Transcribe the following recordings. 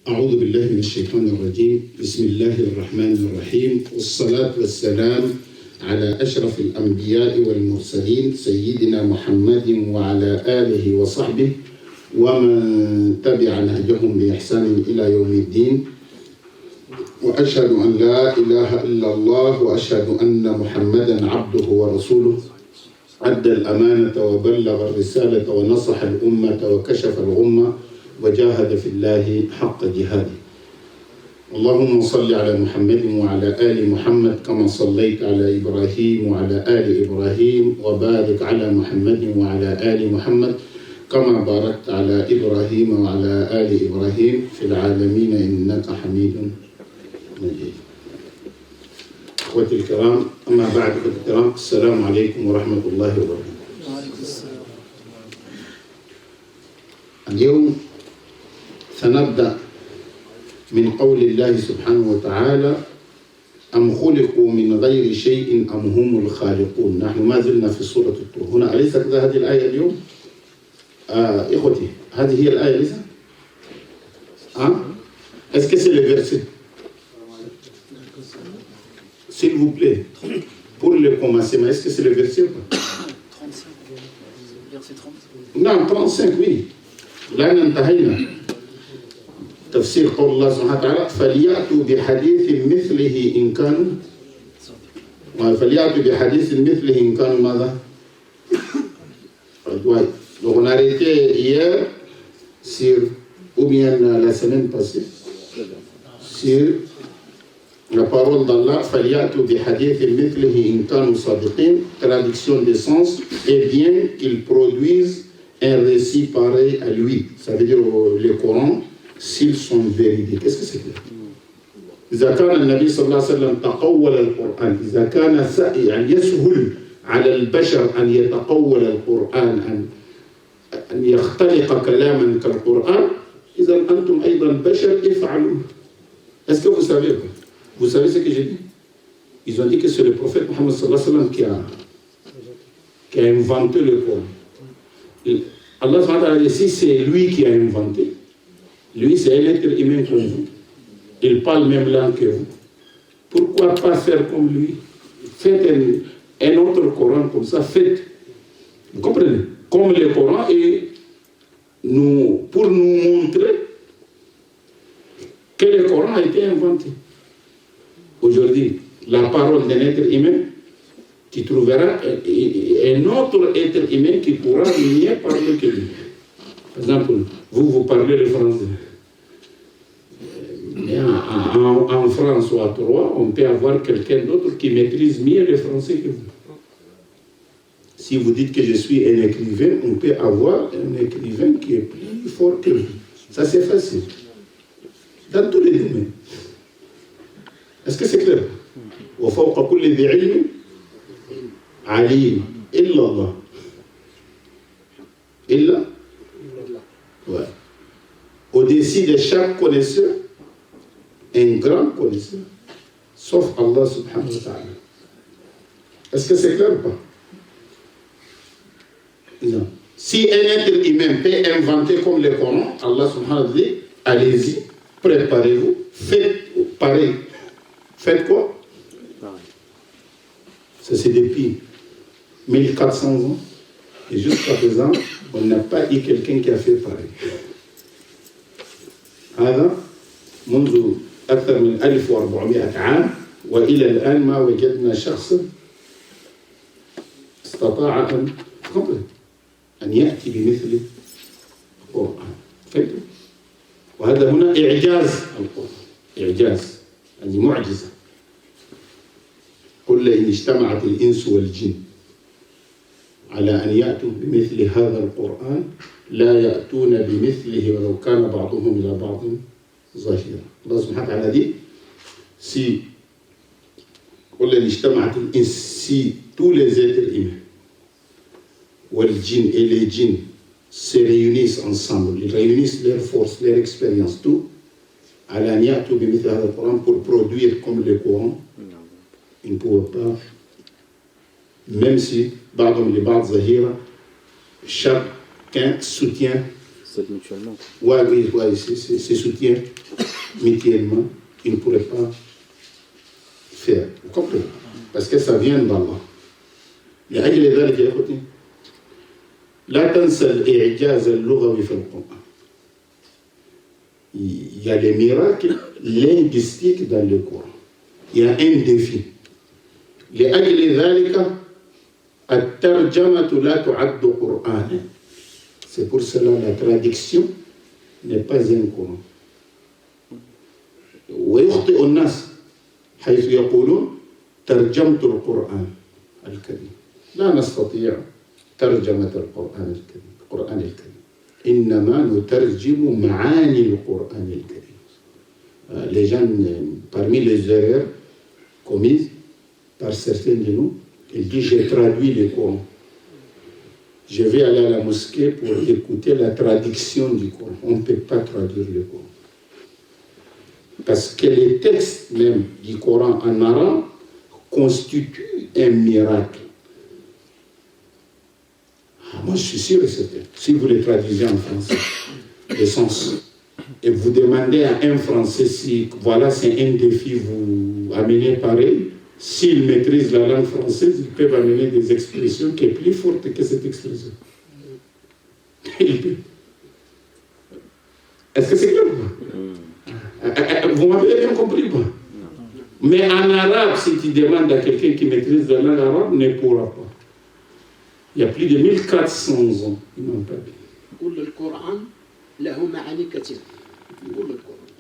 أعوذ بالله من الشيطان الرجيم. بسم الله الرحمن الرحيم، والصلاة والسلام على أشرف الأنبياء والمرسلين سيدنا محمد وعلى آله وصحبه ومن تبع نهجهم بإحسان إلى يوم الدين. وأشهد أن لا إله إلا الله وأشهد أن محمدا عبده ورسوله أدى الأمانة وبلغ الرسالة ونصح الأمة وكشف الغمة وجاهد في الله حق جهاده. اللهم صل على محمد وعلى آل محمد كما صليت على إبراهيم وعلى آل إبراهيم، وبارك على محمد وعلى آل محمد كما باركت على إبراهيم وعلى آل إبراهيم في العالمين إنك حميد مجيد. أخوتي الكرام، أما بعد الكرام، السلام عليكم ورحمة الله وبركاته. اليوم سنبدأ من قول الله سبحانه وتعالى: أم خلقوا من غير شيء أم هم الخالقون. نحن ما زلنا في سورة الطور. هنا أليس كذا هذه الآية اليوم؟ إخوتي، هذه هي الآية ليس؟ Est-ce que c'est le verset? S'il vous plaît, pour le commencement, est-ce que c'est le verset? 35, verset 30. Non, 35, oui. Là, nous avons تفسير قول الله سبحانه وتعالى: فليأتوا بحديث مثله إن كانوا ماذا؟ Donc on a arrêté hier sur, ou bien la semaine passée, sur la parole d'Allah: فليأتوا بحديث مثله إن كانوا صادقين. Traduction des sens: et bien qu'ils produisent un récit pareil à lui. Ça veut dire le Coran, s'ils sont véridiques. Qu'est-ce que c'est que إذا كان النبي صلى الله عليه وسلم تقول القرآن، إذا كان يعني يسهل على البشر أن يتقول القرآن، أن يختلق كلاما كالقرآن، إذا أنتم أيضا بشر افعلوا. Est-ce que vous savez quoi? Vous savez ce que j'ai dit? Ils ont dit que c'est le prophète Mohammed sallallahu alayhi wa sallam qui a inventé le Coran. Allah subhanahu wa ta'ala, si c'est lui qui a inventé, lui, c'est un être humain comme vous. Il parle même langue que vous. Pourquoi pas faire comme lui? Faites un autre Coran comme ça. Faites. Vous comprenez? Comme le Coran, et pour nous montrer que le Coran a été inventé. Aujourd'hui, la parole d'un être humain qui trouvera un autre être humain qui pourra mieux parler que lui. Par exemple, vous parlez le français. Mais en France ou à Troyes, on peut avoir quelqu'un d'autre qui maîtrise mieux le français que vous. Si vous dites que je suis un écrivain, on peut avoir un écrivain qui est plus fort que vous. Ça, c'est facile. Dans tous les domaines. Est-ce que c'est clair? وفوق كل ذي علم عليم إلا الله. إلا Ouais. Au-dessus de chaque connaisseur, un grand connaisseur, sauf Allah subhanahu wa ta'ala. Est-ce que c'est clair ou pas? Non. Si un être humain peut inventer comme le Coran, Allah subhanahu wa ta'ala dit: allez-y, préparez-vous, faites pareil. Faites quoi? Ça, c'est depuis 1400 ans. Et jusqu'à présent, on n'a pas eu quelqu'un qui a fait pareil. هذا منذ أكثر من 1400 عام وإلى الآن ما وجدنا شخصا استطاع أن يأتي بمثل القرآن. فهمتوا؟ وهذا هنا إعجاز القرآن، إعجاز، يعني معجزة. قل إن اجتمعت الإنس والجن على أن يأتوا بمثل هذا القرآن لا يأتون بمثله ولو كان بعضهم إلى بعض ظهيرا. الله سبحانه وتعالى dit: si قل إن اجتمعت الإنس, si tous les êtres humains والجن et les djinns se réunissent ensemble, ils réunissent leurs forces, leur expérience, tout, على أن يأتوا بمثل هذا القرآن pour produire comme le Coran, ils ne pouvaient pas, même si بعضهم لبعض ظهيرا, chacun soutient s'aide mutuellement. Oui, c'est soutien mutuellement, ils ne pourraient pas faire. Vous comprenez? Parce que ça vient d'Allah. لأجل ذلك يا أخوتي لا تنسى الإعجاز اللغوي في القرآن. Il y a les miracles linguistiques dans le Coran. Il y a un défi. لأجل ذلك الترجمة لا تعد قرآنا. C'est pour cela la traduction n'est pas un Coran. ويخطئ الناس حيث يقولون ترجمت القرآن الكريم. لا نستطيع ترجمة القرآن الكريم. إنما نترجم معاني القرآن الكريم. Les gens, parmi les erreurs commises par certains de nous, ils disent j'ai traduit le Coran. Je vais aller à la mosquée pour écouter la traduction du Coran. On ne peut pas traduire le Coran. Parce que les textes même du Coran en arabe constituent un miracle. Moi, je suis sûr et certain. Si vous les traduisez en français, le sens, et vous demandez à un Français si, voilà, c'est un défi, vous amenez pareil, s'ils maîtrisent la langue française, ils peuvent amener des expressions qui sont plus fortes que cette expression. Est-ce que c'est clair ou pas? Vous m'avez bien compris pas? Mais en arabe, si tu demandes à quelqu'un qui maîtrise la langue arabe, ne pourra pas. Il y a plus de 1400 ans, ils n'ont pas dit.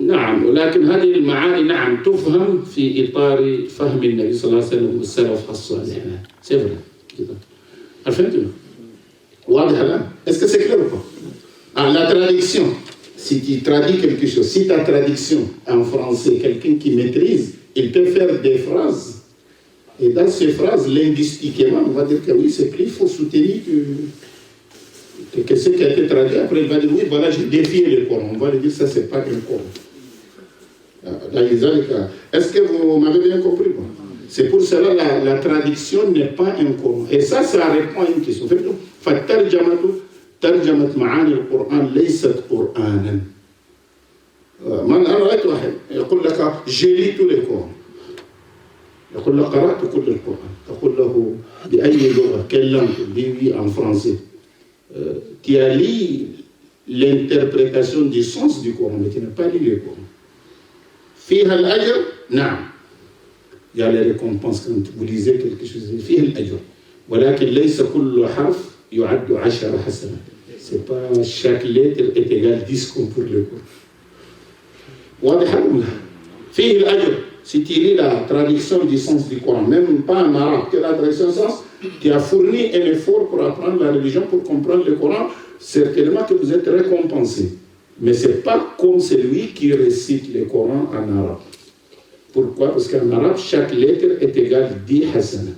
نعم ولكن هذه المعاني نعم تفهم في إطار فهم النبي صلى الله عليه وسلم والسلف الصالح. C'est vrai. فهمتوا؟ واضح الآن؟ Est-ce que c'est clair ou pas? La traduction. Si tu traduis quelque chose, si ta traduction en français, quelqu'un qui maîtrise, il peut faire des phrases. Et dans ces phrases, linguistiquement, on va dire que oui, c'est plus, il faut soutenir que ce qui a été traduit. Après, il va dire oui, voilà, j'ai défié le Coran. On va lui dire ça, c'est pas un Coran. Est-ce que vous m'avez bien compris? C'est pour cela que la traduction n'est pas un Coran. Et ça répond à une question. ترجمة معاني القرآن ليست قرآنا. من أنا رأيت واحد يقول لك جليت القرآن. يقول لك قرأت كل القرآن. تقول له بأي لغة؟ quelle langue? Oui, en français. Tu as lu l'interprétation du sens du Coran, mais tu n'as pas lu le Coran. فيها الأجر؟ نعم. Il y a les récompenses quand vous lisez quelque chose. فيها الأجر. ولكن ليس كل حرف يعد 10 حسنات. C'est pas chaque lettre est égale 10 comme pour le Coran. واضح ولا؟ فيه الأجر. Si tu lis la traduction du sens du Coran, même pas en arabe, que la traduction du sens, tu as fourni un effort pour apprendre la religion, pour comprendre le Coran, certainement que vous êtes récompensé. Mais ce n'est pas comme celui qui récite le Coran en arabe. Pourquoi? Parce qu'en arabe, chaque lettre est égale 10 hasana.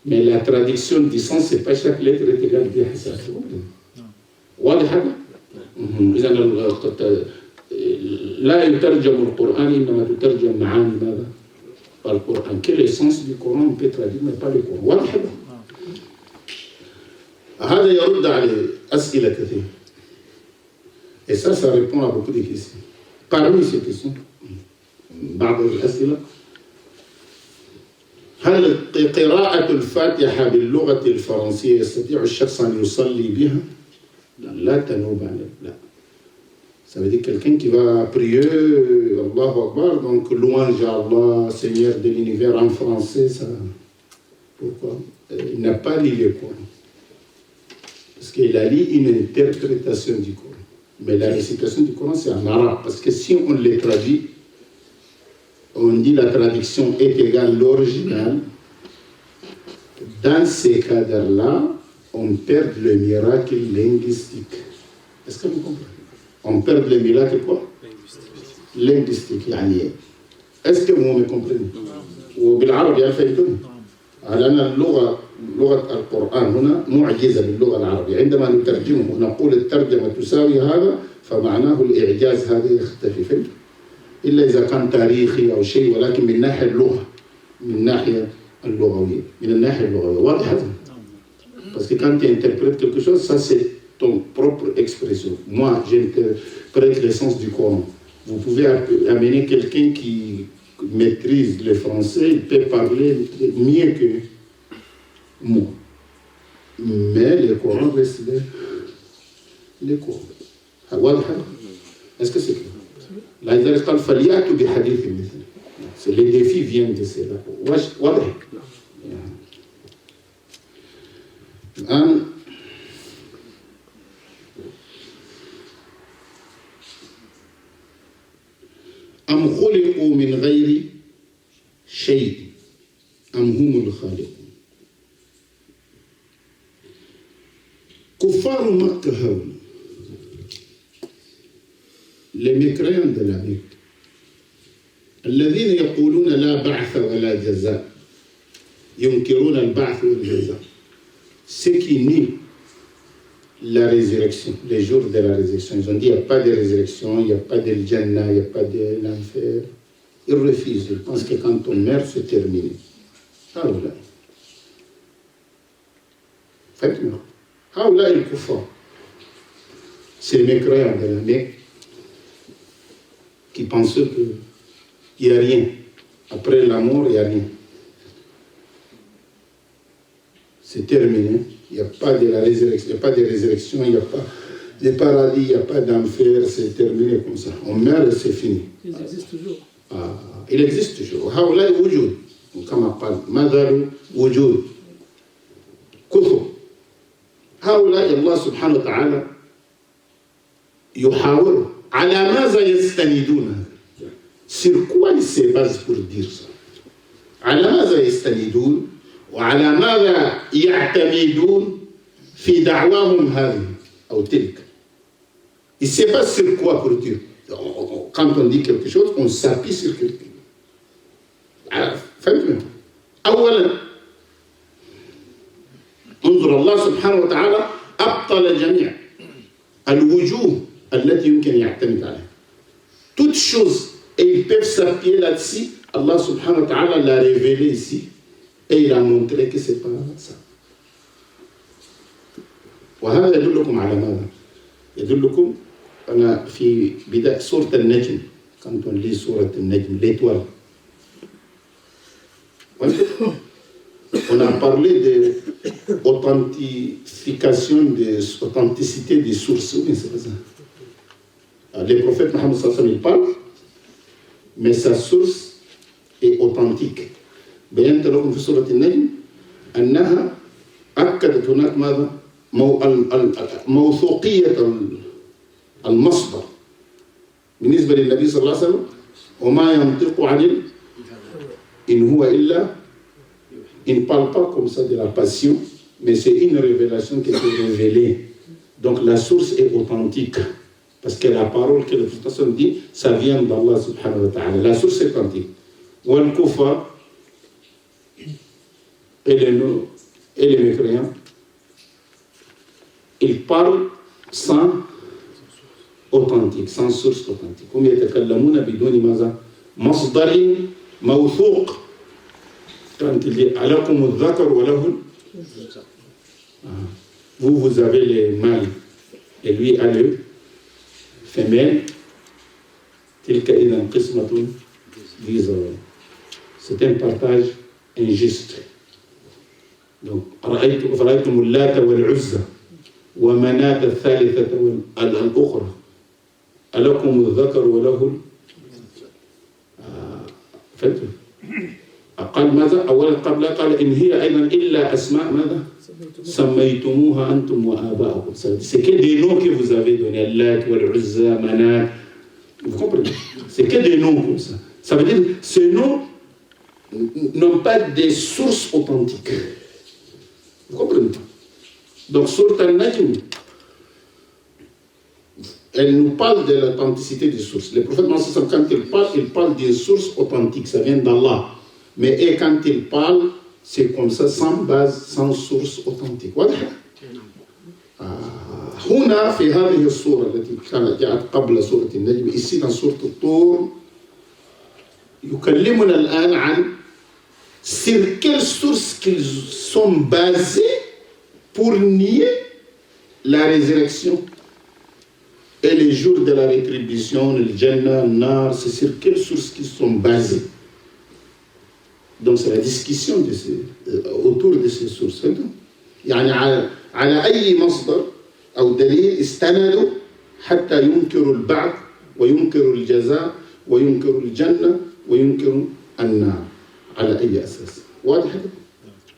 Mais la traduction du sens, ce n'est pas chaque lettre est égale 10 hasana. واضح هذا؟ إذا لا يترجم القرآن إنما تترجم معاني ماذا؟ القرآن. Quel est le sens du Coran? On peut traduire, mais pas le Coran. واضح هذا؟ هذا يرد على أسئلة كثيرة. Et ça répond à beaucoup de questions. Parmi ces questions, بعض الأسئلة: هل قراءة الفاتحة باللغة الفرنسية يستطيع الشخص أن يصلي بها؟ لا تنوب عليه. لا. Ça veut dire quelqu'un qui va prier Allahu Akbar, donc louange à Allah, Seigneur de l'univers en français, ça. Pourquoi? Il n'a pas lu le Coran. Parce qu'il a lu une interprétation du Coran. Mais la récitation du Coran, c'est en arabe. Parce que si on les traduit, on dit la traduction est égale à l'original. Dans ces cadres-là, on perd le miracle linguistique. Est-ce que vous comprenez? On perd le miracle quoi? Linguistique. Est-ce que vous me comprenez? وبالعربي الفيتون. لأن لغة القرآن هنا معجزة باللغة العربية. عندما نترجمه ونقول الترجمة تساوي هذا، فمعناه الإعجاز هذا يختفي. فهمت؟ إلا إذا كان تاريخي أو شيء، ولكن من ناحية اللغة، من الناحية اللغوية، من الناحية اللغوية. واضح هذا؟ Parce que quand tu interprètes quelque chose, ça c'est ton propre expression. Moi, j'interprète le sens du Coran. Vous pouvez amener quelqu'un qui maîtrise le français, il peut parler mieux que moi. Mais le Coran reste le Coran. Est-ce que c'est clair? Les défis viennent de cela. أم خلقوا من غير شيء أم هم الخالقون. كفار مكة هؤلاء les mécréants de la Mecque الذين يقولون لا بعث ولا جزاء ينكرون البعث والجزاء, ceux qui nient la résurrection, les jours de la résurrection. Ils ont dit il n'y a pas de résurrection, il n'y a pas de Jannah, il n'y a pas de l'enfer. Ils refusent, ils pensent que quand on meurt, c'est terminé. Haoula. Faites-moi. Haoula il kuffar. C'est les mécréants de la Mecque qui pensent qu'il n'y a rien. Après la mort, il n'y a rien. C'est terminé. Il n'y a pas de la résurrection, il n'y a pas de résurrection, il n'y a pas de paradis, il n'y a pas d'enfer, c'est terminé comme ça. On meurt et c'est fini. Ils existent toujours. Il existe toujours. هؤلاء وجود كما قال مثل وجود كثر. هؤلاء الله سبحانه وتعالى يحاور على ماذا يستندون. Sur quoi ils se basent pour dire ça? على ماذا يستندون وعلى ماذا يعتمدون في دعواهم هذه أو تلك. Il ne sait pas sur quoi pour dire. Quand on dit quelque chose, on s'appuie sur quelqu'un. فهمتوا؟ أولا انظر الله سبحانه وتعالى أبطل جميع الوجوه التي يمكن يعتمد عليها. Toutes choses, et ils peuvent s'appuyer là-dessus. Allah subhanahu wa ta'ala l'a révélé ici. Et il a montré que ce n'est pas ça. وهذا يدلكم على ماذا؟ يدلكم أنا في بداية سورة النجم quand on lit سورة النجم l'étoile. On a parlé de authentification, d'authenticité des sources. Oui, c'est pas ça. Le prophète Mohammed sallallahu alayhi wa sallam, il parle, mais sa source est authentique. بينت لكم في سورة النجم أنها أكدت هناك ماذا؟ موثوقية المصدر بالنسبة للنبي صلى الله عليه وسلم وما ينطق عن إن هو إلا. Il ne parle pas comme ça de la passion, mais c'est une révélation qui est révélée. Donc la source est authentique. Parce que la parole que le prophète dit, ça vient d'Allah subhanahu wa ta'ala. La source est authentique. Wal kufa et les mécréants, ils parlent sans authentique, sans source authentique. Comme يتكلمون بدون ماذا؟ مصدر موثوق. Quand il dit alakum al-dhakar wa lahu, vous avez les mâles et lui a le femelle. Tilka idan qismatun diza. C'est un partage injuste. Donc رأيتم اللات والعزى ومناة الثالثة الأخرى ألكم الذكر وله فهمتوا؟ قال ماذا؟ أولا قبل قال إن هي أيضا إلا أسماء ماذا؟ سميتموها أنتم وآباؤكم. C'est que des noms que vous avez donnés, Allat, Wal-Uzza, Manat. Vous comprenez? C'est que des noms comme ça. Ça veut dire que ces noms n'ont pas des sources authentiques. Vous comprenez? Donc, Sourate Al-Najm, elle nous parle de l'authenticité des sources. Le prophète Mohammed, quand il parle d'une source authentique, ça vient d'Allah. Mais quand il parle, c'est comme ça, sans base, sans source authentique. هنا في هذه الصورة التي كانت جاءت قبل سورة النجم ici dans سورة الطور يكلمنا الآن عن sur quelles sources qu'ils sont basés pour nier la résurrection Et les jours de la rétribution, le Jannah, le Nar, c'est sur quelles sources qui sont basées. Donc c'est la discussion autour de ces sources. يعني على أي مصدر أو دليل استندوا حتى ينكروا البعث وينكروا الجزاء وينكروا الجنة وينكروا النار على أي أساس؟ واضح؟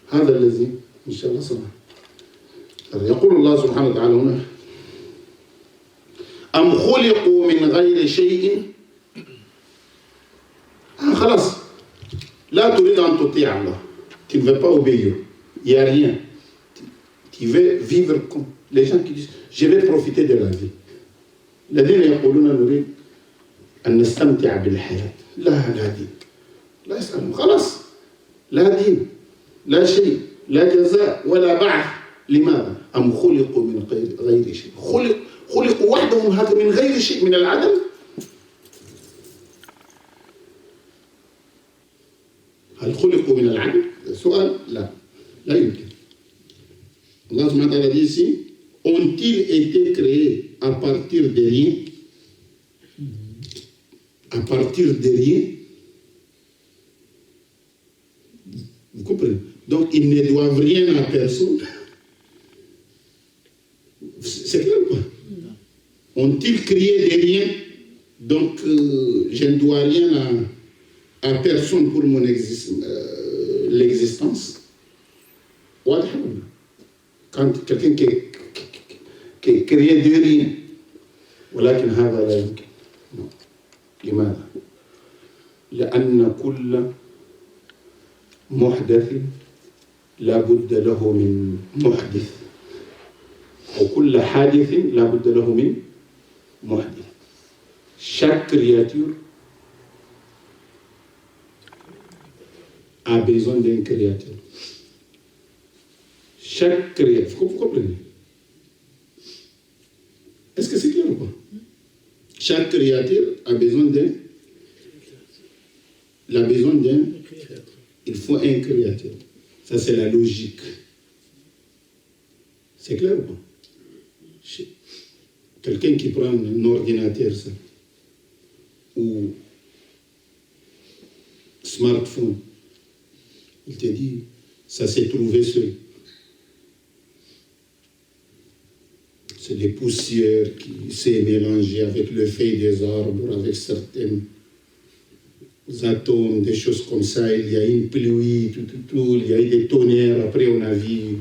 هذا الذي إن شاء الله صنع. يقول الله سبحانه وتعالى هنا أم خلقوا من غير شيء. خلاص لا تريد أن تطيع الله. Tu ne veux pas obéir. Il n'y a rien. Tu veux vivre comme les gens qui disent je vais profiter de la vie. الذين يقولون نريد أن نستمتع بالحياة. لا دين. لا يسألون خلاص. لا دين. لا شيء. لا جزاء ولا بعث. لماذا؟ أم خلقوا من غير شيء. خلقوا وحدهم هذا من غير شيء من العدم. هل خلقوا من العدم؟ سؤال لا يمكن. Allah subhanahu wa ta'ala dit ici, ont-ils été créés à partir de rien? À partir de rien? Vous comprenez? Donc ils ne doivent rien à personne. C'est clair ou pas? Ont-ils créé de rien? Donc je ne dois rien à personne pour mon l'existence. Quand quelqu'un qui est créé de rien, ولكن هذا لا يمكن. لماذا؟ لأن كل محدث لا بد له من محدث وكل حادث لا بد له من محدث. Chaque créature a besoin d'un créateur. Chaque créature, vous comprenez? Est-ce que c'est clair ou pas? Chaque créature a besoin d'un. Il faut un créateur. Ça, c'est la logique. C'est clair ou pas? Quelqu'un qui prend un ordinateur, ça, ou smartphone, il te dit, ça s'est trouvé seul. C'est des poussières qui s'est mélangées avec le feuille des arbres, avec certains atomes, des choses comme ça. Il y a une pluie, tout, il y a eu des tonnerres. Après, on a vu.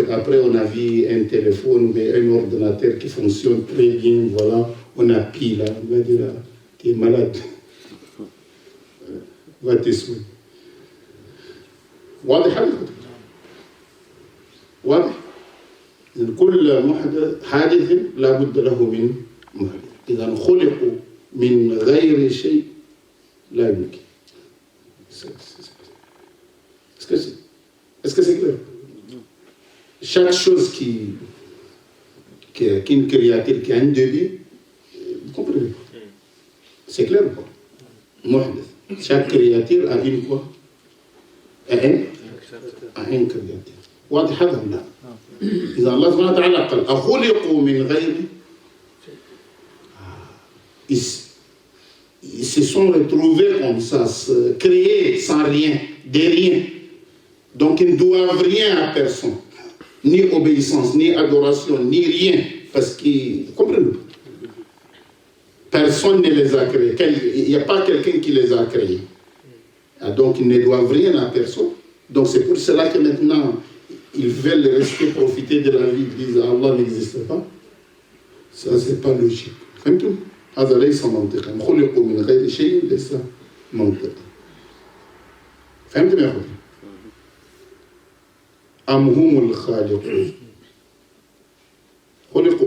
Après, on a vu un téléphone, un ordinateur qui fonctionne très bien. Voilà, on a pile là. On va dire, tu es malade. Va te soigner. واضح؟ كل حادث لا بد له من محدث. إذا خلقوا من غير شيء لا يمكن. Est-ce que c'est clair? Chaque chose qui est une créature qui a un début, vous comprenez? C'est clair ou pas? محدث. Chaque créature a une quoi? Un créateur. واضح هذا ولا لا؟ إذا الله سبحانه وتعالى قال أخلقوا من غير. Ils se sont retrouvés comme ça, créés sans rien, de rien. Donc ils ne doivent rien à personne, ni obéissance, ni adoration, ni rien, parce qu'ils comprenez. Personne ne les a créés. Il n'y a pas quelqu'un qui les a créés. Donc ils ne doivent rien à personne. Donc c'est pour cela que maintenant ils veulent rester profiter de la vie. Ils disent Allah n'existe pas. Ça c'est pas logique. فهمتم؟ هذا ليس منطقا. خلقوا من غير شيء ليس منطقا. فهمتم يا اخوتي؟ أم هم الخالقون.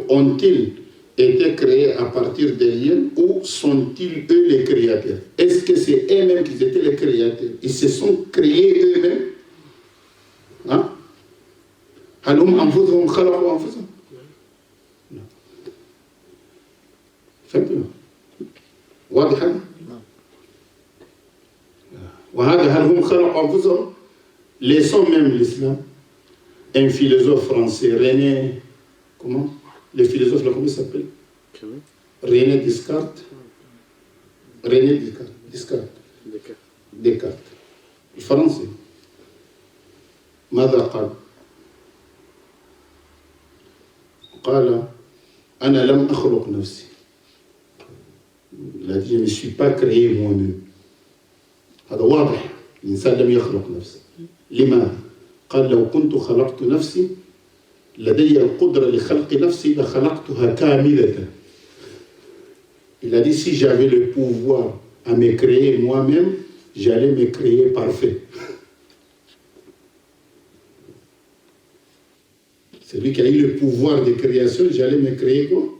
Ont-ils été créés à partir de rien ou sont-ils eux les créateurs? Est-ce que c'est eux-mêmes qui étaient les créateurs? Ils se sont créés eux-mêmes? Hein? هل هم أنفسهم خلقوا أنفسهم؟ فهمتوا؟ واضح هذا؟ وهذا هل هم خلقوا أنفسهم؟ Laissons même l'islam. Un philosophe français, René, comment? le philosophe, là, comment il s'appelle? René Descartes. René Descartes. Descartes. Le français. ماذا قال؟ قال أنا لم أخلق نفسي. Il a dit je ne me suis pas créé moi-même. هذا واضح. الإنسان لم يخلق نفسه. لماذا؟ قال لو كنت خلقت نفسي لدي القدرة لخلق نفسي لخلقتها كاملة. Il a dit si j'avais le pouvoir à me créer moi-même, j'allais me créer parfait. C'est lui qui a eu le pouvoir de création, j'allais me créer quoi?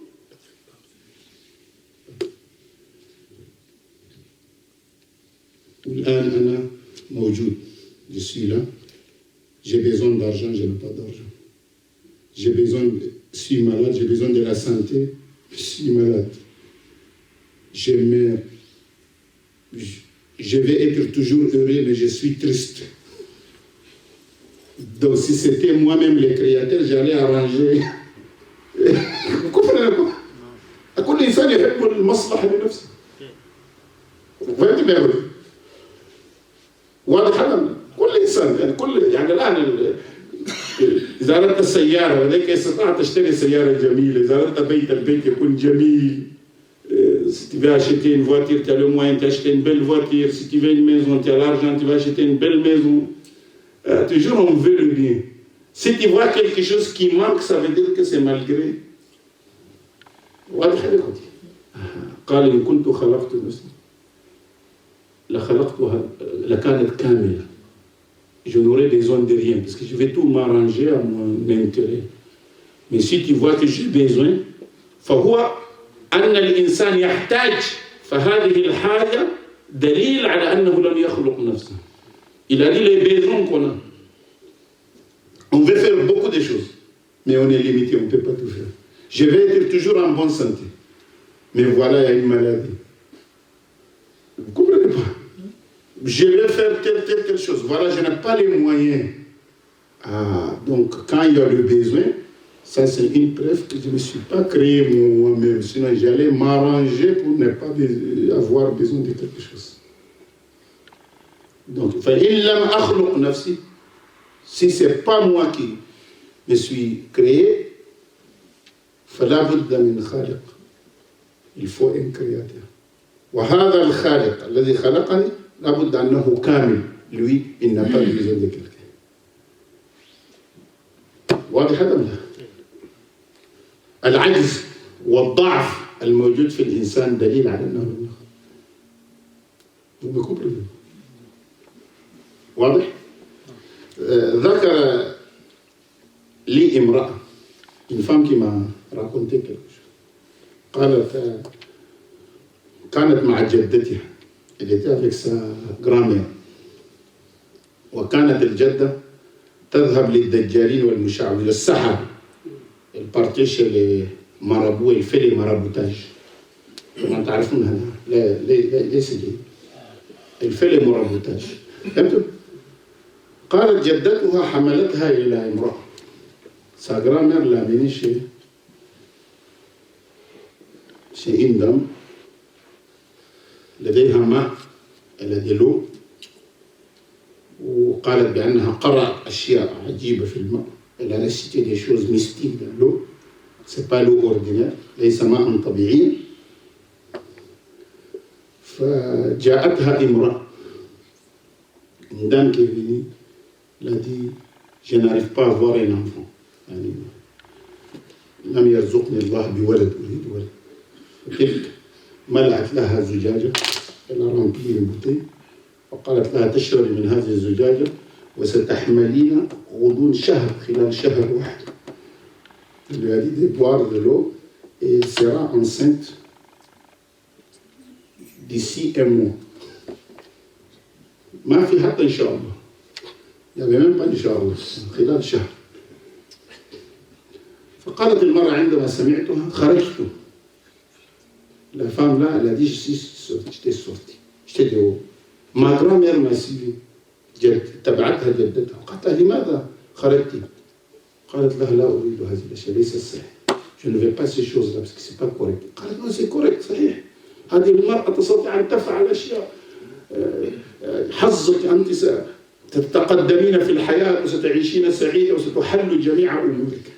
الآن أنا موجود. Je suis là. J'ai besoin d'argent, je n'ai pas d'argent. J'ai besoin, je suis malade, j'ai besoin de la santé, je suis malade. Je meurs. Je vais être toujours heureux, mais je suis triste. Donc si c'était moi-même le créateur, j'allais arranger. Vous comprenez quoi? كل إنسان يحب المصلحة لنفسه. فهمت ما واضح هذا؟ كل إنسان يعني الآن إذا أردت السيارة لديك استطاعت تشتري سيارة جميلة، إذا أردت البيت يكون جميل. Si tu veux acheter une voiture, tu as le moyen d'acheter une belle voiture. Si tu veux une maison, tu as l'argent, tu vas acheter une belle maison. Toujours on veut le bien. Si tu vois quelque chose qui manque, ça veut dire que c'est malgré. واضح يا اخوتي؟ قال إن كنت خلقت نفسي لخلقتها لكانت كاملة. Je n'aurais besoin de rien parce que je vais tout m'arranger à mon intérêt. Mais si tu vois que j'ai besoin, فهو أن الإنسان يحتاج، فهذه الحاجة دليل على أنه لم يخلق نفسه. Il a dit les besoins qu'on a. On veut faire beaucoup de choses, mais on est limité, on ne peut pas tout faire. Je vais être toujours en bonne santé, mais voilà, il y a une maladie. Vous ne comprenez pas? Je vais faire telle chose, voilà, je n'ai pas les moyens. Donc quand il y a le besoin, ça c'est une preuve que je ne me suis pas créé moi-même, sinon j'allais m'arranger pour ne pas avoir besoin de quelque chose. Donc, si ce n'est pas moi qui me suis créé, il faut un créateur. وهذا الخالق الذي خلقني لابد أنه كامل. Lui, il n'a pas besoin de quelqu'un. واضح هذا ولا؟ العجز والضعف الموجود في الإنسان دليل على أنه لم يخلق. Vous me comprenez? واضح؟ ذكر لي امرأة، une femme qui m'a raconté quelque chose. قالت كانت مع جدتها، elle était avec sa grand-mère، وكانت الجدة تذهب للدجالين والمشعوذين السحر. Elle partait chez les marabouts, elle fait les maraboutages. Comment تعرفون هذا؟ ليس جيد. Elle fait les maraboutages. قالت جدتها حملتها إلى امرأة. Sa grand-mère l'a amenée chez une dame. لديها ماء، elle a de l'eau. وقالت بأنها قرأت أشياء عجيبة في الماء. Elle a cité des choses mystiques dans l'eau. C'est pas l'eau ordinaire. ليس ماء طبيعي. فجاءتها امرأة. Une dame qui est venue, elle a dit je n'arrive pas à avoir un enfant. يعني لم يرزقني الله بولد، أريد ولد. فتلك ملأت لها زجاجة، elle a rempli une bouteille وقالت لها تشربي من هذه الزجاجة وستحملين غضون شهر، خلال شهر واحد. Elle lui a dit de boire de l'eau et elle sera enceinte d'ici un mois. ما في حتى إن شاء الله. Il n'y avait même pas إن شاء الله، خلال شهر. فقالت المرأة عندما سمعتها خرجت. La femme là, elle a dit j'étais sortie، j'étais dehors. Ma grand-mère m'a suivi. تبعتها جدتها، قالت لها لماذا خرجتي؟ قالت لها لا أريد هذه الأشياء، ليس الصحيح. je ne vais pas ces choses-là parce que ce n'est pas correct. Non, c'est correct, صحيح. هذه المرأة تستطيع أن تفعل أشياء. حظك أنت ستتقدمين في الحياة وستعيشين سعيدة وستحل جميع أمورك.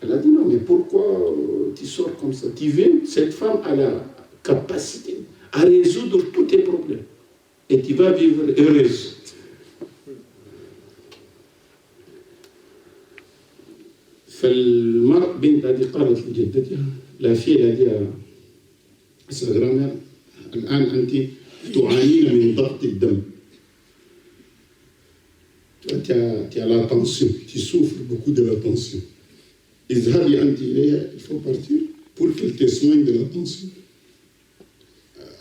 Elle a dit non, mais pourquoi tu sors comme ça? Tu viens, cette femme a la capacité à résoudre tous tes problèmes. Et tu vas vivre heureuse. فالمرأة بنت هذه قالت لجدتها لا في هذه سغرامير الآن أنت تعانين من ضغط الدم. Tu as la tension, tu souffres beaucoup de la tension. اذهبي أنت إليها, il faut partir pour qu'elle te soigne de la tension.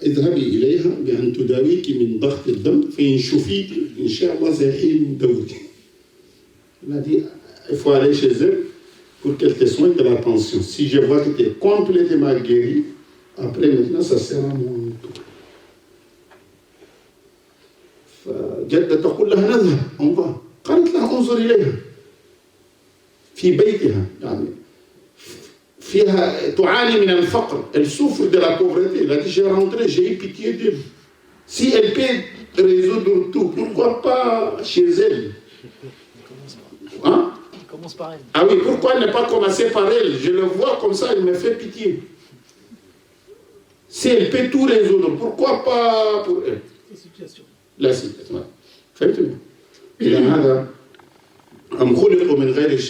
اذهبي إليها بأن تداويك من ضغط الدم فإن شفيت إن شاء الله سيحين دورك. Elle a dit il faut aller chez elle pour qu'elle te soigne de la tension. Si je vois que tu es complètement guéri, après maintenant ça sera mon tour. فجدة تقول لها نذهب on va. قالت لها انظر إليها في بيتها يعني فيها تعاني من الفقر, elle souffre de la pauvreté. Elle a dit j'ai rentré, j'ai eu pitié d'elle. Si elle peut résoudre tout, pourquoi pas chez elle? Hein? Commence par elle. Ah oui, pourquoi ne pas commencer par elle? Je le vois comme ça, elle me fait pitié. Si elle peut tout résoudre, pourquoi pas pour elle? La situation. La situation. فهمتني؟ إذا هذا أم خلقوا من غير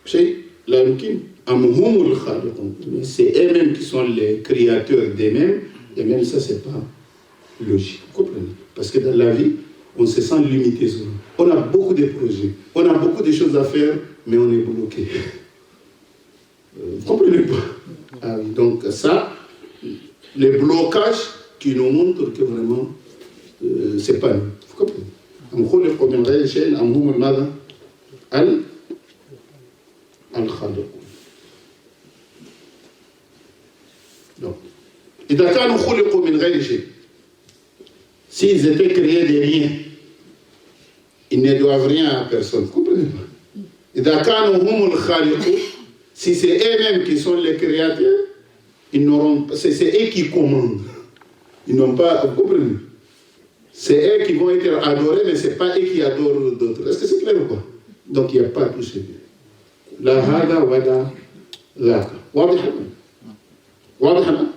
شيء لا يمكن أم هم الخالقون. C'est eux-mêmes qui sont les créateurs d'eux-mêmes, et même ça c'est pas logique. Vous comprenez? Parce que dans la vie, on se sent limité. On a beaucoup de projets, on a beaucoup de choses à faire, mais on est bloqué. Vous comprenez pas? Ah oui, donc ça, les blocages qui nous montrent que vraiment, c'est pas nous. Vous comprenez? أم خلقوا من غير شيء أم هم ماذا؟ الخالقون. Donc, إذا كانوا خلقوا من غير شيء, s'ils étaient créés de rien, ils ne doivent rien à personne. Vous comprenez pas? إذا كانوا هم الخالقون, si c'est eux-mêmes qui sont les créateurs, ils n'auront pas, c'est eux qui commandent. Ils n'ont pas, vous comprenez? C'est eux qui vont être adorés, mais ce n'est pas eux qui adorent d'autres. Est-ce que c'est clair ou pas? Donc il n'y a pas tout ce qui. لا هذا ولا ذاك. واضح؟ واضح أنا؟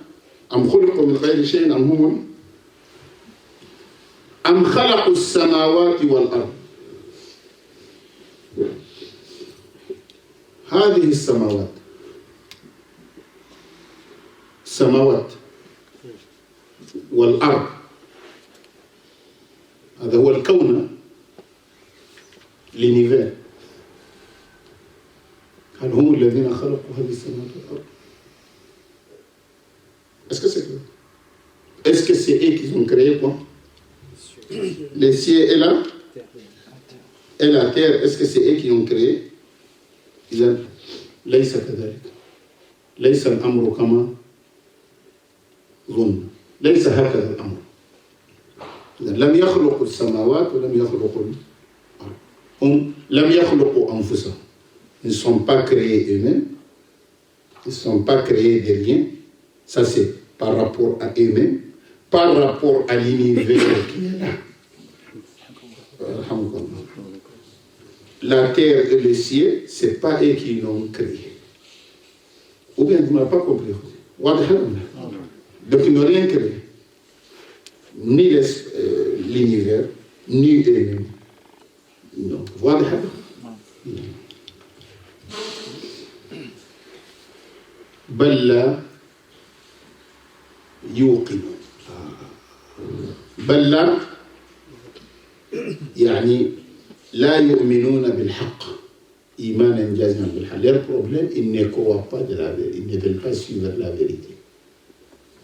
أم خلقوا من غير شيء أم هم أم خلقوا السماوات والأرض. هذه السماوات والأرض هذا هو الكون l'univers. هل هم الذين خلقوا هذه السماوات والأرض؟ Est-ce que c'est clair? Est-ce que c'est eux qui ont créé quoi? Les cieux et la terre, est-ce que c'est eux qui ont créé? إذا ليس كذلك. ليس الأمر كما ظن. ليس هكذا الأمر. لم يخلقوا السماوات ولم يخلقوا الأرض. هم لم يخلقوا أنفسهم. Ils ne sont pas créés eux-mêmes. Ils ne sont pas créés de rien. Ça, c'est par rapport à eux-mêmes, par rapport à l'univers qui est là. La terre et le ciel, ce n'est pas eux qui l'ont créé. Ou bien, vous n'avez pas compris. Donc, ils n'ont rien créé. Ni l'univers, ni eux-mêmes. Donc, voilà. بل لا يوقنون. بل لا يعني لا يؤمنون بالحق إيمانا جازما بالحق. Leur problème, ils ne croient pas de la vérité, ils ne veulent pas suivre la vérité.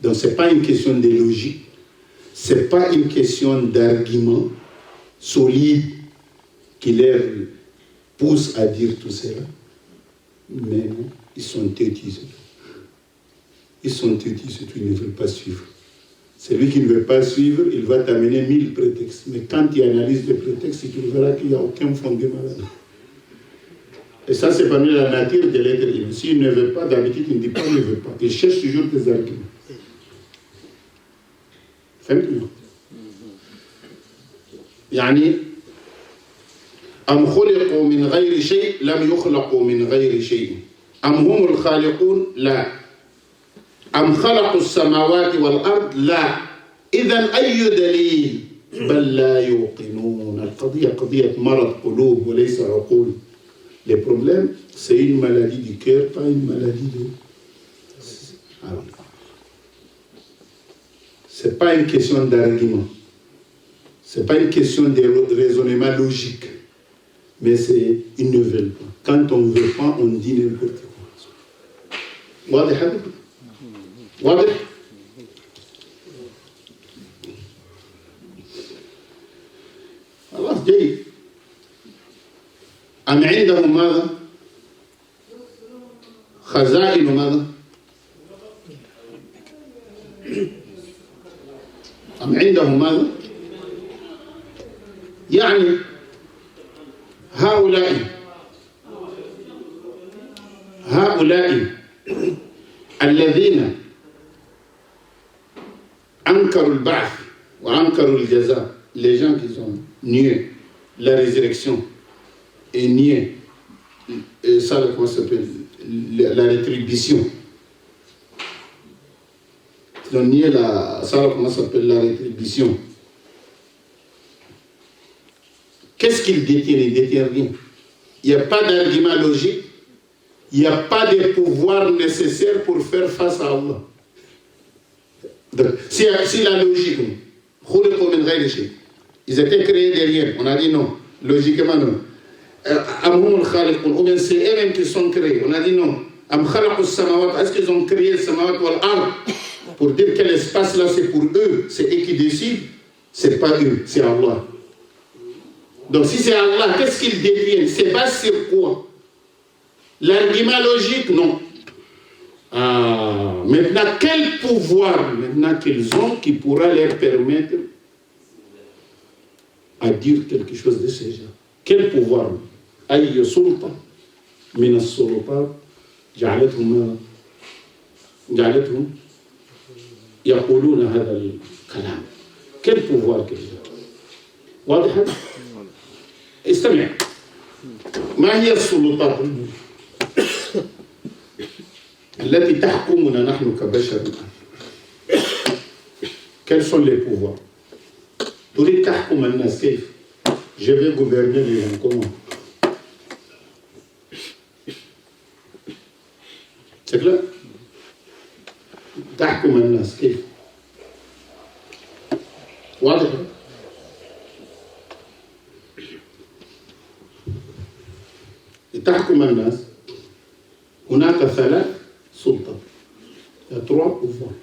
Donc ce n'est pas une question de logique, ce n'est pas une question d'argument solide qui leur pousse à dire tout cela, mais non, ils sont têtus. Ils sont têtus, ils ne veulent pas suivre. Celui qui ne veut pas suivre, il va t'amener 1000 prétextes. Mais quand tu analyses les prétextes, tu verras qu'il n'y a aucun fondement là-dedans. Et ça, c'est parmi la nature de l'être humain. S'il ne veut pas, d'habitude, il ne dit pas il ne veut pas. Il cherche toujours des arguments. فهمتوا؟ يعني أم خلقوا من غير شيء لم يخلقوا من غير شيء أم هم الخالقون لا أم خلقوا السماوات والأرض لا إذن أي دليل بل لا يوقنون. القضية قضية مرض قلوب وليس عقول. Le problème, c'est une maladie du cœur, pas une maladie de... Alors, ce n'est pas une question d'argument. Ce n'est pas une question de raisonnement logique. Mais c'est, ils ne veulent pas. Quand on ne veut pas, on dit n'importe quoi. واضح هذا؟ واضح؟ خلاص جيد. أم عندهم ماذا؟ خزائن ماذا؟ أم عندهم ماذا؟ يعني هؤلاء الذين أنكروا البعث وأنكروا الجزاء, les gens qui ont nié la résurrection et nié ça, comment ça s'appelle, la rétribution. Ils ont nié ça, comment ça s'appelle, la rétribution. Qu'est-ce qu'ils détiennent? Ils ne détiennent rien. Il n'y a pas d'argument logique. Il n'y a pas de pouvoir nécessaire pour faire face à Allah. Donc, si la logique, ils étaient créés derrière, on a dit non. Logiquement, non. Ou bien c'est eux-mêmes qui sont créés, on a dit non. Est-ce qu'ils ont créé le samawat wal ard pour dire que l'espace là c'est pour eux, c'est eux qui décident? C'est pas eux, c'est Allah. Donc si c'est Allah, qu'est-ce qu'ils détiennent? C'est basé sur quoi? L'argument logique, non. Maintenant, quel pouvoir maintenant qu'ils ont qui pourra leur permettre à dire quelque chose de ce genre? Quel pouvoir? أي سلطة من السلطات جعلتهم يقولون هذا الكلام. Quel pouvoir qu'ils ont? واضح؟ استمع. ما هي السلطات التي تحكمنا نحن كبشر؟ Quels sont les pouvoirs? تريد تحكم الناس كيف؟ Je vais gouverner les gens comment? C'est clair? تحكم الناس كيف؟ واضح؟ تحكم الناس هناك 3 سلطات. 3 pouvoirs.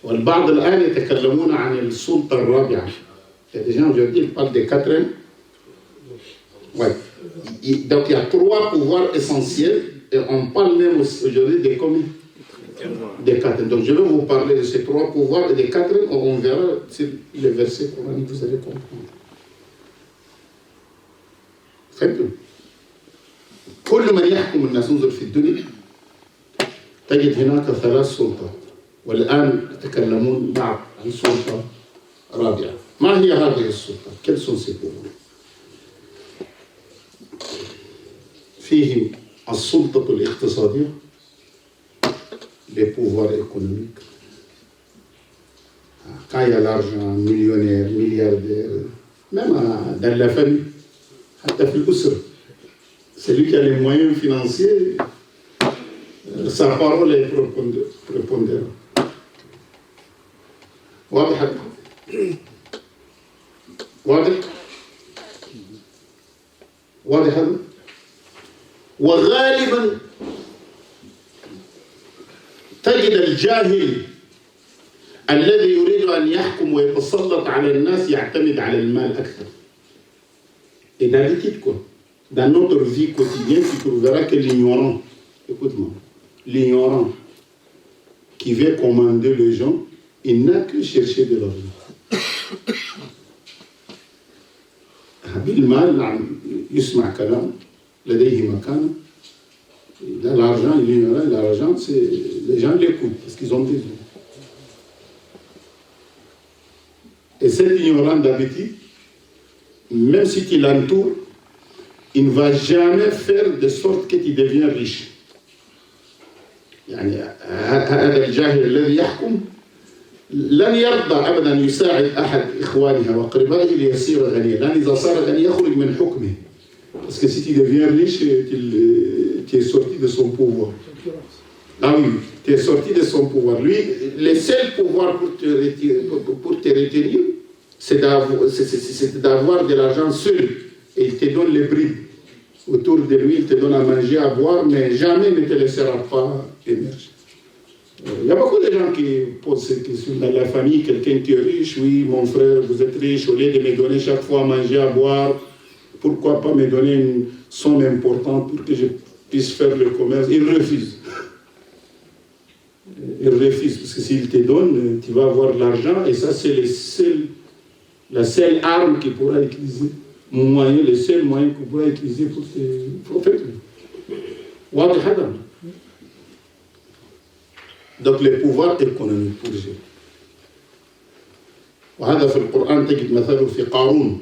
والبعض الآن يتكلمون عن السلطة الرابعة. Il y a des gens aujourd'hui qui parlent des 4e. Ouais. Donc il y a 3 pouvoirs essentiels et on parle même aujourd'hui des combien? Des 4. Donc je vais vous parler de ces 3 pouvoirs et des 4. On verra si les versets coraniques vous allez comprendre. Très bien. كل من يحكم الناس انظر في الدنيا تجد هناك 3 سلطات والآن يتكلمون بعض عن سلطة رابعة. ما هي هذه السلطة؟ Quels sont ces pouvoirs؟ فيهم السلطة الاقتصادية, les pouvoirs économiques. Quand il y a l'argent, millionnaire, milliardaire, même dans la famille, حتى في الأسرة, celui qui a les moyens financiers, sa parole est prépondérante. واضح؟ واضح؟ واضح هذا؟ وغالبا تجد الجاهل الذي يريد أن يحكم ويتسلط على الناس يعتمد على المال أكثر. Et d'habitude quoi? Dans notre vie quotidienne, tu trouveras que l'ignorant, écoute-moi, l'ignorant qui veut commander les gens, il n'a que chercher de l'argent. بالمال يسمع كلام لديه مكانة. Il a l'argent, il ignorait l'argent, les gens l'écoutent parce qu'ils ont besoin. Et cet ignorant d'habitude, même si tu l'entoures, il ne va jamais faire de sorte que tu deviens riche. يعني هذا الجاهل الذي يحكم لن يرضى ابدا يساعد احد اخوانه واقربائه ليصير غنيا، لان اذا صار غني يخرج من حكمه. Parce que si tu deviens riche, tu es sorti de son pouvoir. Ah oui, tu es sorti de son pouvoir. Lui, le seul pouvoir pour te retenir, c'est d'avoir de l'argent seul. Et il te donne les brides. Autour de lui, il te donne à manger, à boire, mais jamais ne te laissera pas émerger. Il y a beaucoup de gens qui posent cette question. Dans la famille, quelqu'un qui est riche, oui, mon frère, vous êtes riche, au lieu de me donner chaque fois à manger, à boire, pourquoi pas me donner une somme importante pour que je puisse faire le commerce? Il refuse. Il refuse, parce que s'il te donne, tu vas avoir de l'argent, et ça, c'est la seule arme qu'il pourra utiliser. Le seul moyen qu'on pourra utiliser pour te prophètes. Donc le pouvoir économique pour gérer. وهذا في القرآن تجد مثله في قارون.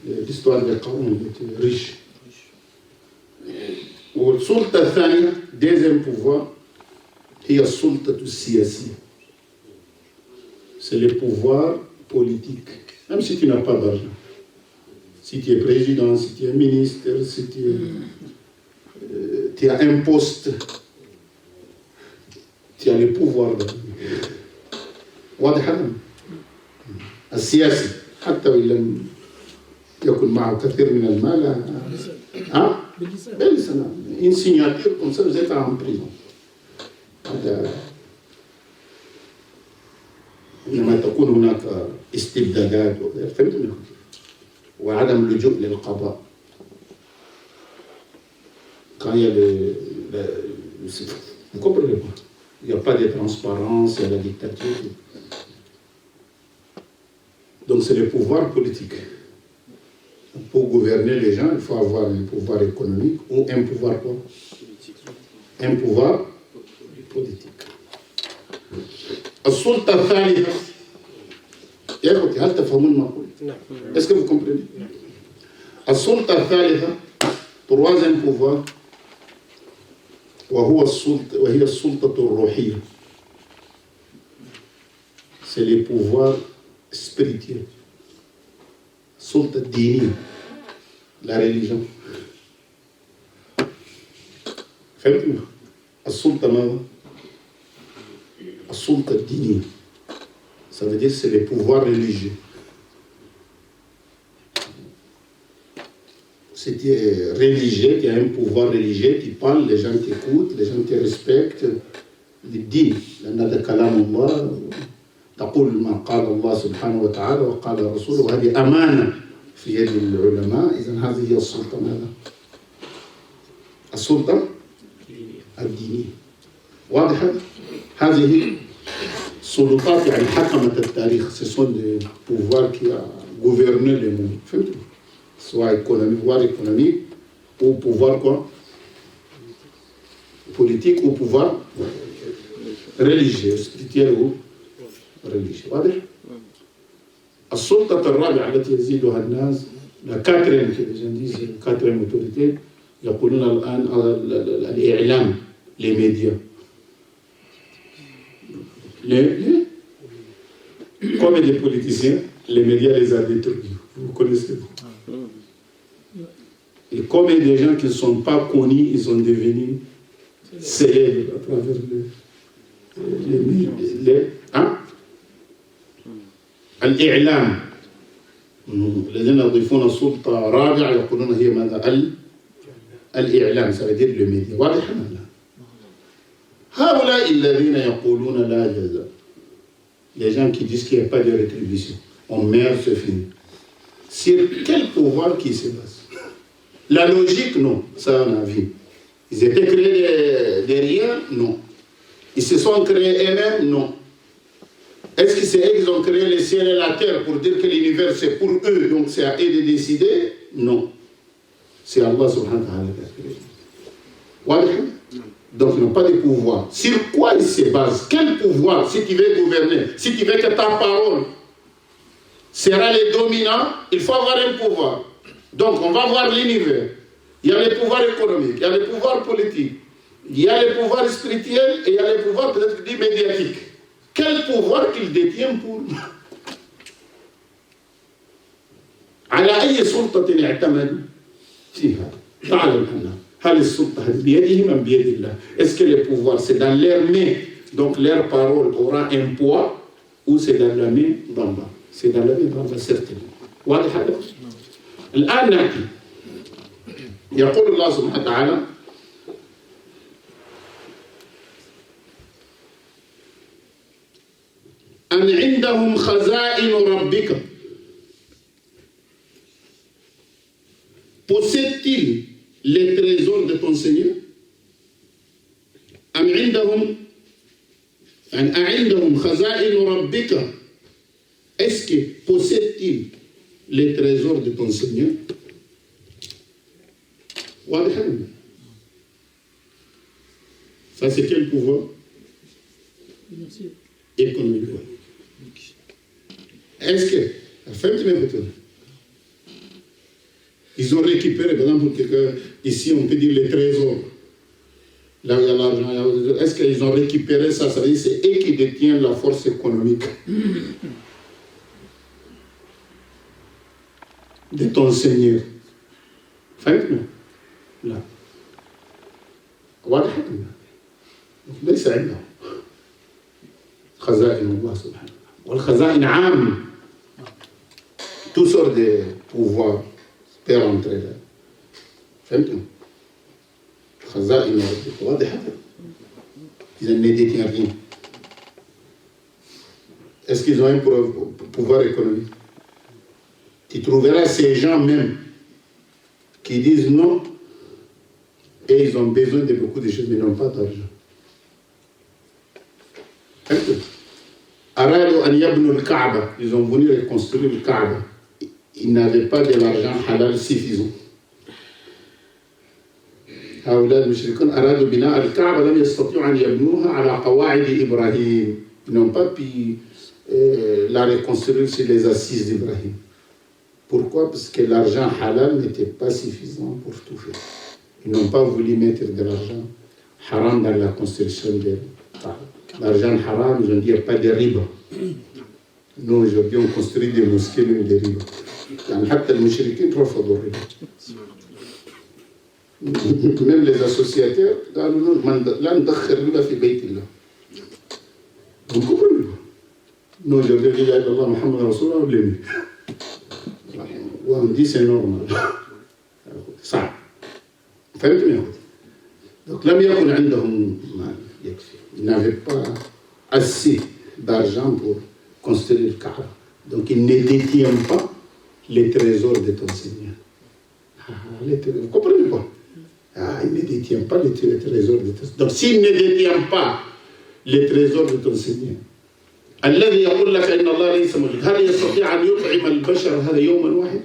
l'histoire de قارون qui était riche. والسلطة الثانية deuxième pouvoir هي السلطة السياسية. C'est le pouvoir politique. Même si tu n'as pas d'argent. Si tu es président, si tu es ministre, si tu as un poste, tu as le pouvoir de واضح هذا السياسي حتى وإن لم يكن معه كثير من المال باللسان une signature comme ça vous êtes en prison. إنما تكون هناك استبدادات فهمتني وعدم اللجوء للقضاء. Quand il y a vous comprenez pas, il n'y a pas de transparence, il y a la dictature. Donc c'est le pouvoir politique. Pour gouverner les gens, il faut avoir un pouvoir économique ou un pouvoir quoi? Un pouvoir politique. السلطة الثالثة يا أخوتي هل تفهمون ما أقول؟ Est-ce que vous comprenez? السلطة الثالثة troisième pouvoir وهي السلطة الروحية. C'est les pouvoirs spirituels. السلطة الدينية la religion. فهمتوا؟ السلطة ماذا؟ السلطة الدينية. Ça veut dire c'est les pouvoirs religieux. Si tu es religieux, tu as un pouvoir religieux, tu parles, les gens t'écoutent, les gens te respectent. الدين لأن هذا كلام الله تقول ما قال الله سبحانه وتعالى وقال رسوله وهذه أمانة في يد العلماء. إذن هذه هي السلطة ماذا؟ السلطة الدينية. واضح؟ هذه سلطات يعني حكمت التاريخ. Ce sont des pouvoirs qui a gouverné le monde. فهمتوا؟ soit économique, pouvoir économique, ou pouvoir quoi? Politique ou pouvoir religieux, spirituel ou religieux. واضح؟ السلطة الرابعة التي يزيدها الناس la quatrième que les gens disent quatrième autorité يقولون الآن الإعلام les médias. Comme les politiciens, les médias les ont détruits. Vous connaissez? Et comme des gens qui ne sont pas connus, ils sont devenus célèbres à travers الإعلام. الذين يضيفون سلطة رابعة يقولون هي ماذا؟ الإعلام. ça veut dire le média. واضح ولا لا؟ هؤلاء الذين يقولون لا جزاء. Les gens qui disent qu'il n'y a pas de rétribution. On meurt, c'est fini. Sur quel pouvoir qui se base? La logique, non. Ça, on a vu. Ils étaient créés de rien? Non. Ils se sont créés eux-mêmes? Non. Est-ce que c'est eux qui ont créé le ciel et la terre pour dire que l'univers c'est pour eux, donc c'est à eux de décider? Non. C'est Allah subhanahu wa ta'ala qui a créé. Voilà. Donc, ils n'ont pas de pouvoir. Sur quoi ils se basent? Quel pouvoir, si tu veux gouverner, si tu veux que ta parole sera les dominants, il faut avoir un pouvoir. Donc, on va voir l'univers. Il y a les pouvoirs économiques, il y a les pouvoirs politiques, il y a les pouvoirs spirituels et il y a les pouvoirs peut-être dits médiatiques. Quel pouvoir qu'il détient pour على أي سلطة يعتمد فيها؟ تعلم أنها هل السلطة بيدهم أم بيد الله؟ Est-ce que le pouvoir c'est dans leurs mains, donc leur parole aura un poids, ou c'est dans la main d'en bas? C'est dans la main d'en bas certainement. واضح هذا؟ الآن نأتي يقول الله سبحانه وتعالى أن عندهم خزائن ربك. Possède-t-il les trésors de ton Seigneur? أم عندهم خزائن ربك. Est-ce que possède-t-il les trésors de ton Seigneur? Ça c'est quel pouvoir? Économique. Est-ce que ils ont récupéré, par exemple, ici on peut dire les trésors, là où il y a l'argent, est-ce qu'ils ont récupéré ça? Ça veut dire que c'est eux qui détiennent la force économique de ton Seigneur. Là. واضح؟ ليس عندهم خزائن الله سبحانه والخزائن عام. Toutes sortes de pouvoirs peuvent entrer là. فهمتم؟ خزائن ربك واضحة. Ils ne détiennent rien. Est-ce qu'ils ont un pouvoir économique? Tu trouveras ces gens même qui disent non, et ils ont besoin de beaucoup de choses, mais ils n'ont pas d'argent. أرادوا أن يبنوا الكعبة. Ils ont voulu reconstruire le Kaaba. Ils n'avaient pas de l'argent halal suffisant. هؤلاء المشركون أرادوا بناء الكعبة لم يستطيعوا أن يبنوها على قواعد إبراهيم. Ils n'ont pas pu la reconstruire sur les assises d'Ibrahim. Pourquoi? Parce que l'argent halal n'était pas suffisant pour tout faire. Ils n'ont pas voulu mettre de l'argent haram dans la construction de l'argent haram. Ils ont dit il n'y a pas de riba. Nous aujourd'hui on construit des mosquées même de riba. يعني حتى المشركين رفضوا الربا. Même les associateurs قالوا لا ندخل الربا في بيت الله. Vous comprenez? Nous aujourd'hui on dit لا إله إلا الله محمد رسول الله بلمي. On dit c'est normal. صعب. فهمتم يا أخوتي؟ Donc لم يكن عندهم مال يكفي. Ils n'avaient pas assez d'argent pour construire le Kaaba. Donc ils ne détiennent pas les trésors de ton Seigneur. Vous comprenez pas? Ils ne détiennent pas les trésors de ton Seigneur. Donc s'ils ne détiennent pas les trésors de ton Seigneur, الذي يقول لك إن الله ليس موجود هل يستطيع أن يطعم البشر هذا يوما واحد؟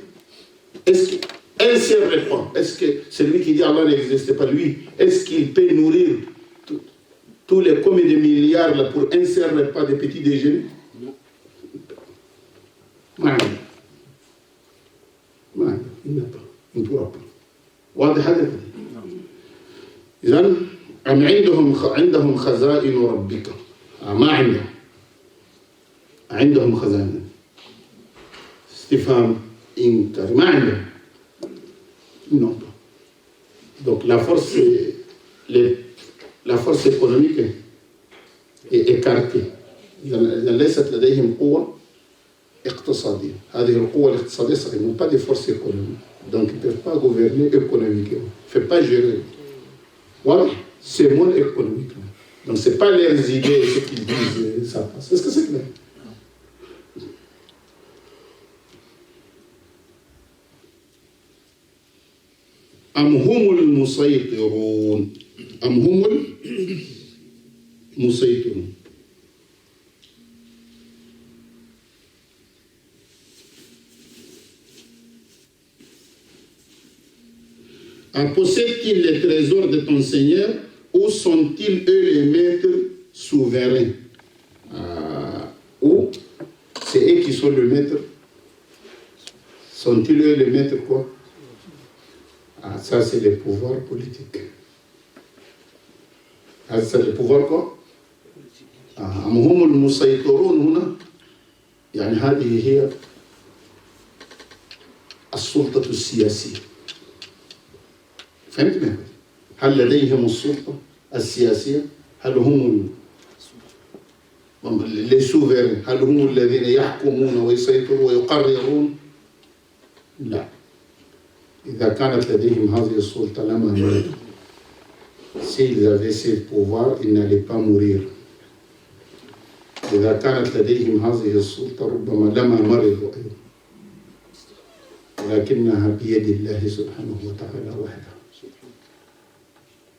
Est-ce qu'un seul répond? Est-ce que celui qui dit Allah n'existe pas, lui, est-ce qu'il peut nourrir tous les combien de milliards là, pour un seul repas de petit déjeuner? Non. Il n'a pas. Il ne pourra pas. واضح هذا؟ إذن أم عندهم خزائن ربك. ما عندهم خزائن. استفهام إنكار. ما عندهم. Non. Donc la force économique est écartée. ليست لديهم قوة اقتصادية. هذه القوة الاقتصادية ils n'ont pas de force économique. Donc ils ne peuvent pas gouverner économiquement. Ils ne peuvent pas gérer. Voilà, c'est monde économique. Donc ce n'est pas leurs idées, ce qu'ils disent, ça passe. Est-ce que c'est clair? أم هم المسيطرون أم هم المسيطرون Possèdent-ils les trésors de ton Seigneur ou sont-ils eux les maîtres souverains? Ou c'est eux qui sont le maître? Sont-ils eux les maîtres quoi? Ça c'est le pouvoir politique. C'est le pouvoir quoi? أم هم المسيطرون هنا؟ يعني هذه هي السلطة السياسية. فهمتني؟ هل لديهم السلطة السياسية؟ هل هم les souverains؟ هل هم الذين يحكمون ويسيطرون ويقررون؟ لا. إذا كانت لديهم هذه السلطة لما ماتوا. S'ils avaient ce pouvoir, ils n'allaient pas mourir. إذا كانت لديهم هذه السلطة ربما لما مرضوا أيضا. ولكنها بيد الله سبحانه وتعالى وحده.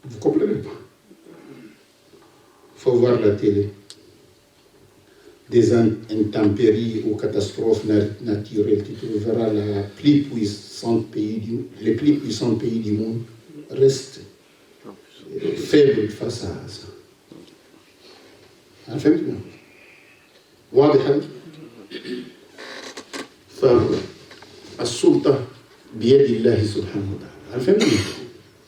Vous comprenez pas? Il faut voir la télé. Des intempéries ou catastrophes naturelles, tu trouveras les plus puissants pays du monde restent faibles face à ça. فهمتوا؟ واضح؟ فالسلطة بيد الله سبحانه وتعالى. فهمتوا؟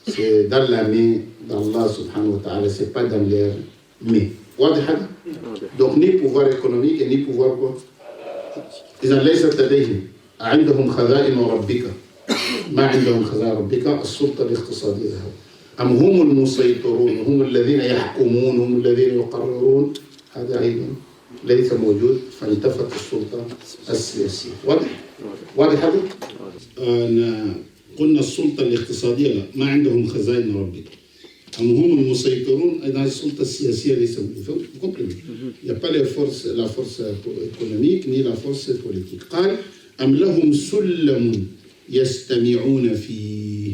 C'est dans la main d'Allah subhanahu wa ta'ala, c'est pas dans leur main. واضح؟ Donc ni pouvoir économique et ni pouvoir quoi? إذا ليست لديهم عندهم خزائن ربك ما عندهم خزائن ربك السلطة الاقتصادية. أم هم المسيطرون هم الذين يحكمون هم الذين يقررون؟ هذا أيضا ليس موجود فالتفت السلطة السياسية. واضح هذا؟ قلنا السلطة الاقتصادية لا ما عندهم خزائن ربك. أم هم المسيطرون أيضا السلطة السياسية ليس موجود. Il n'y a pas la force économique ni la force politique. قال أم لهم سلم يستمعون فيه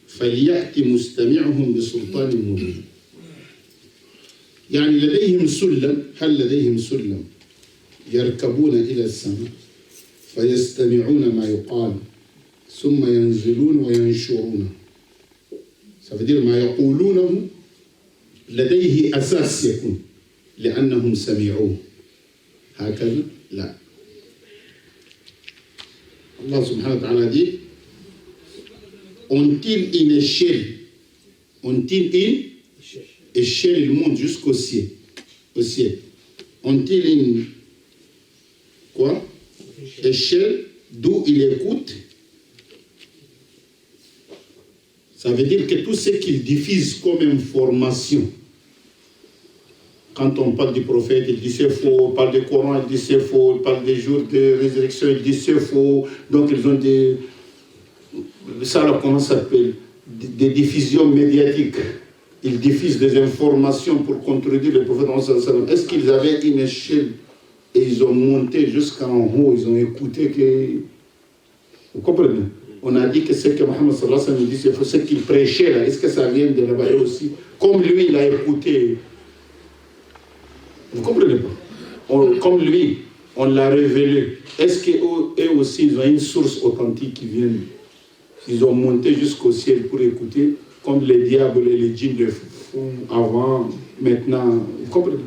فليأتي مستمعهم بسلطان مبين. يعني لديهم سلم. هل لديهم سلم يركبون إلى السماء فيستمعون ما يقال ثم ينزلون وينشرون. Ça veut dire ما يقولونه لديه أساس يكون لأنهم سمعوه. هكذا لا. Allah subhanahu wa ta'ala dit ont-ils une échelle? Ont-ils une échelle? Ils montent jusqu'au ciel. Au ciel. Ont-ils une quoi? Échelle d'où ils écoutent? Ça veut dire que tout ce qu'ils diffusent comme information, quand on parle du prophète, il dit c'est faux, on parle du Coran, il dit c'est faux, on parle des jours de résurrection, il dit c'est faux, donc ils ont des... Ça, là, comment ça s'appelle? Des diffusions médiatiques. Ils diffusent des informations pour contredire le prophète. Est-ce qu'ils avaient une échelle et ils ont monté jusqu'en haut, ils ont écouté que... Vous comprenez? On a dit que ce que Mohammed sallallahu alayhi wa sallam dit, c'est ce qu'il prêchait là. Est-ce que ça vient de là-bas aussi? Comme lui, il a écouté. Vous comprenez pas? Comme lui, on l'a révélé. Est-ce qu'eux aussi, ils ont une source authentique qui vient? Ils ont monté jusqu'au ciel pour écouter, comme les diables et les djinns le font avant, maintenant. Vous comprenez?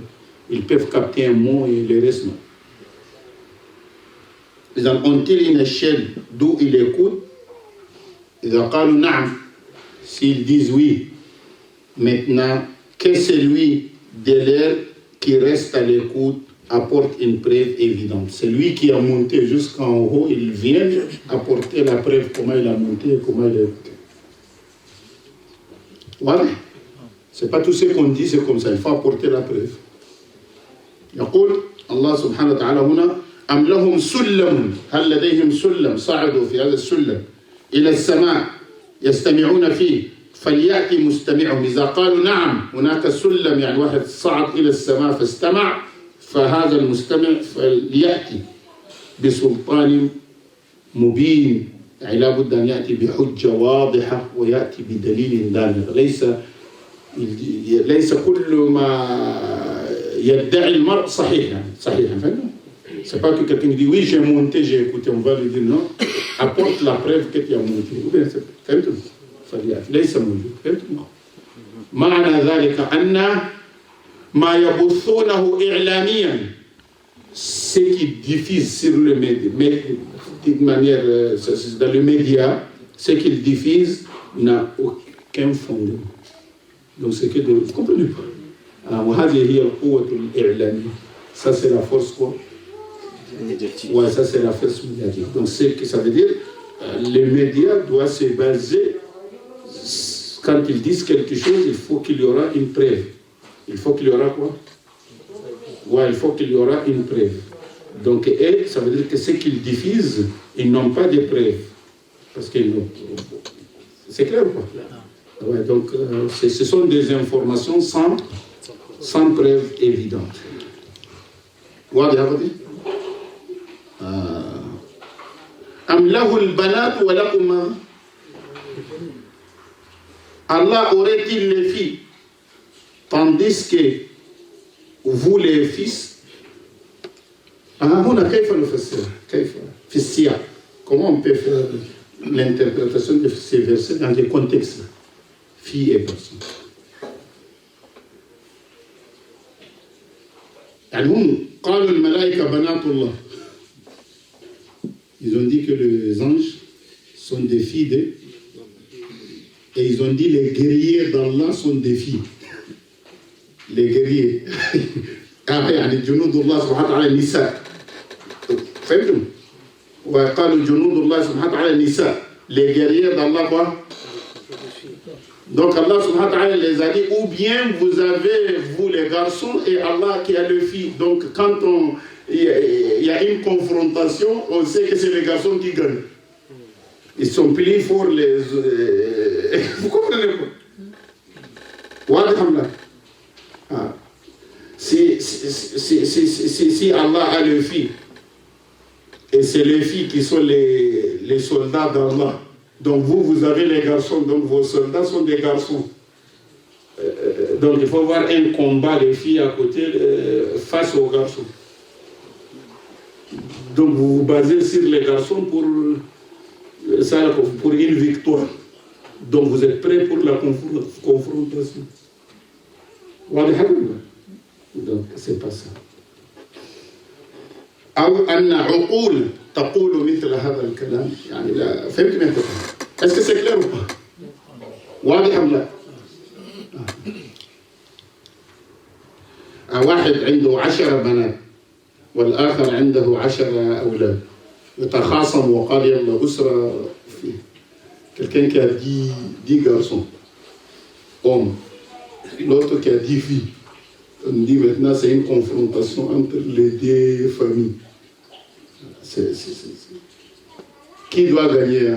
Ils peuvent capter un mot et le reste non. Ils ont-ils une échelle d'où ils écoutent? S'ils disent oui, maintenant, que celui de l'air qui reste à l'écoute apporte une preuve évidente. Celui qui a monté jusqu'en haut, il vient apporter la preuve comment il a monté et comment il a écouté. Voilà. C'est pas tout ce qu'on dit, c'est comme ça. Il faut apporter la preuve. يقول الله سبحانه وتعالى هنا أم لهم سلم هل لديهم سلم صعدوا في هذا السلم إلى السماء يستمعون فيه فليأتي مستمعهم. إذا قالوا نعم هناك سلم يعني واحد صعد إلى السماء فاستمع فهذا المستمع فليأتي بسلطان مبين يعني لابد أن يأتي بحجة واضحة ويأتي بدليل دامغ. ليس كل ما يدعي المرء صحيح يعني صحيح. C'est pas que quelqu'un dit oui j'ai monté j'ai écouté, on va lui dire non. apporte la preuve que tu as montré. Ou bien c'est فهمتم؟ ليس موجود. فهمتم؟ معنى ذلك أن ما يبثونه إعلاميا ce qu'ils diffusent sur le média, de manière dans le média, ce qu'ils diffusent n'a aucun fondement. Donc c'est que vous comprenez pas. وهذه هي القوة الإعلامية. Ça c'est la force quoi? Ouais, ça c'est la force médiatique. Donc c'est que ça veut dire les médias doivent se baser, quand ils disent quelque chose, il faut qu'il y aura une preuve. Il faut qu'il y aura quoi? Ouais, il faut qu'il y aura une preuve. Donc, et ça veut dire que ce qu'ils diffusent, ils n'ont pas de preuves. Parce qu'ils n'ont. C'est clair ou pas? Ouais, donc, ce sont des informations sans preuve évidente. Allah aurait-il les filles, tandis que vous les fils. هنا كيف نفسر؟ كيف في السياق؟ Comment on peut faire l'interprétation de ces versets dans des contextes filles et personnes? يعني هم قالوا الملائكة بنات الله. Ils ont dit que les anges sont des filles de, et ils ont dit les guerriers d'Allah sont des filles. Les guerriers. يعني جنود الله سبحانه وتعالى النساء. فهمتم؟ وقالوا جنود الله سبحانه وتعالى النساء. Les guerriers d'Allah quoi? Donc Allah subhanahu wa ta'ala les a dit, ou bien vous avez, vous les garçons, et Allah qui a les filles. Donc quand il y a une confrontation, on sait que c'est les garçons qui gagnent. Ils sont plus forts les... vous comprenez quoi? Si Allah a les filles, et c'est les filles qui sont les soldats d'Allah, donc vous avez les garçons, donc vos soldats sont des garçons. Donc il faut avoir un combat des filles à côté face aux garçons. Donc vous vous basez sur les garçons pour une victoire. Donc vous êtes prêts pour la confrontation. Donc c'est pas ça. أو أن عقول تقول مثل هذا الكلام يعني لا فهمت ما est-ce que c'est clair ou pas؟ واضح أم لا؟ واحد عنده 10 بنات والآخر عنده 10 أولاد يتخاصم وقال يلا أسرة فيه. Quelqu'un qui a 10 garçons hommes, l'autre qui a 10 filles. On dit maintenant c'est une confrontation entre les deux familles. Qui doit gagner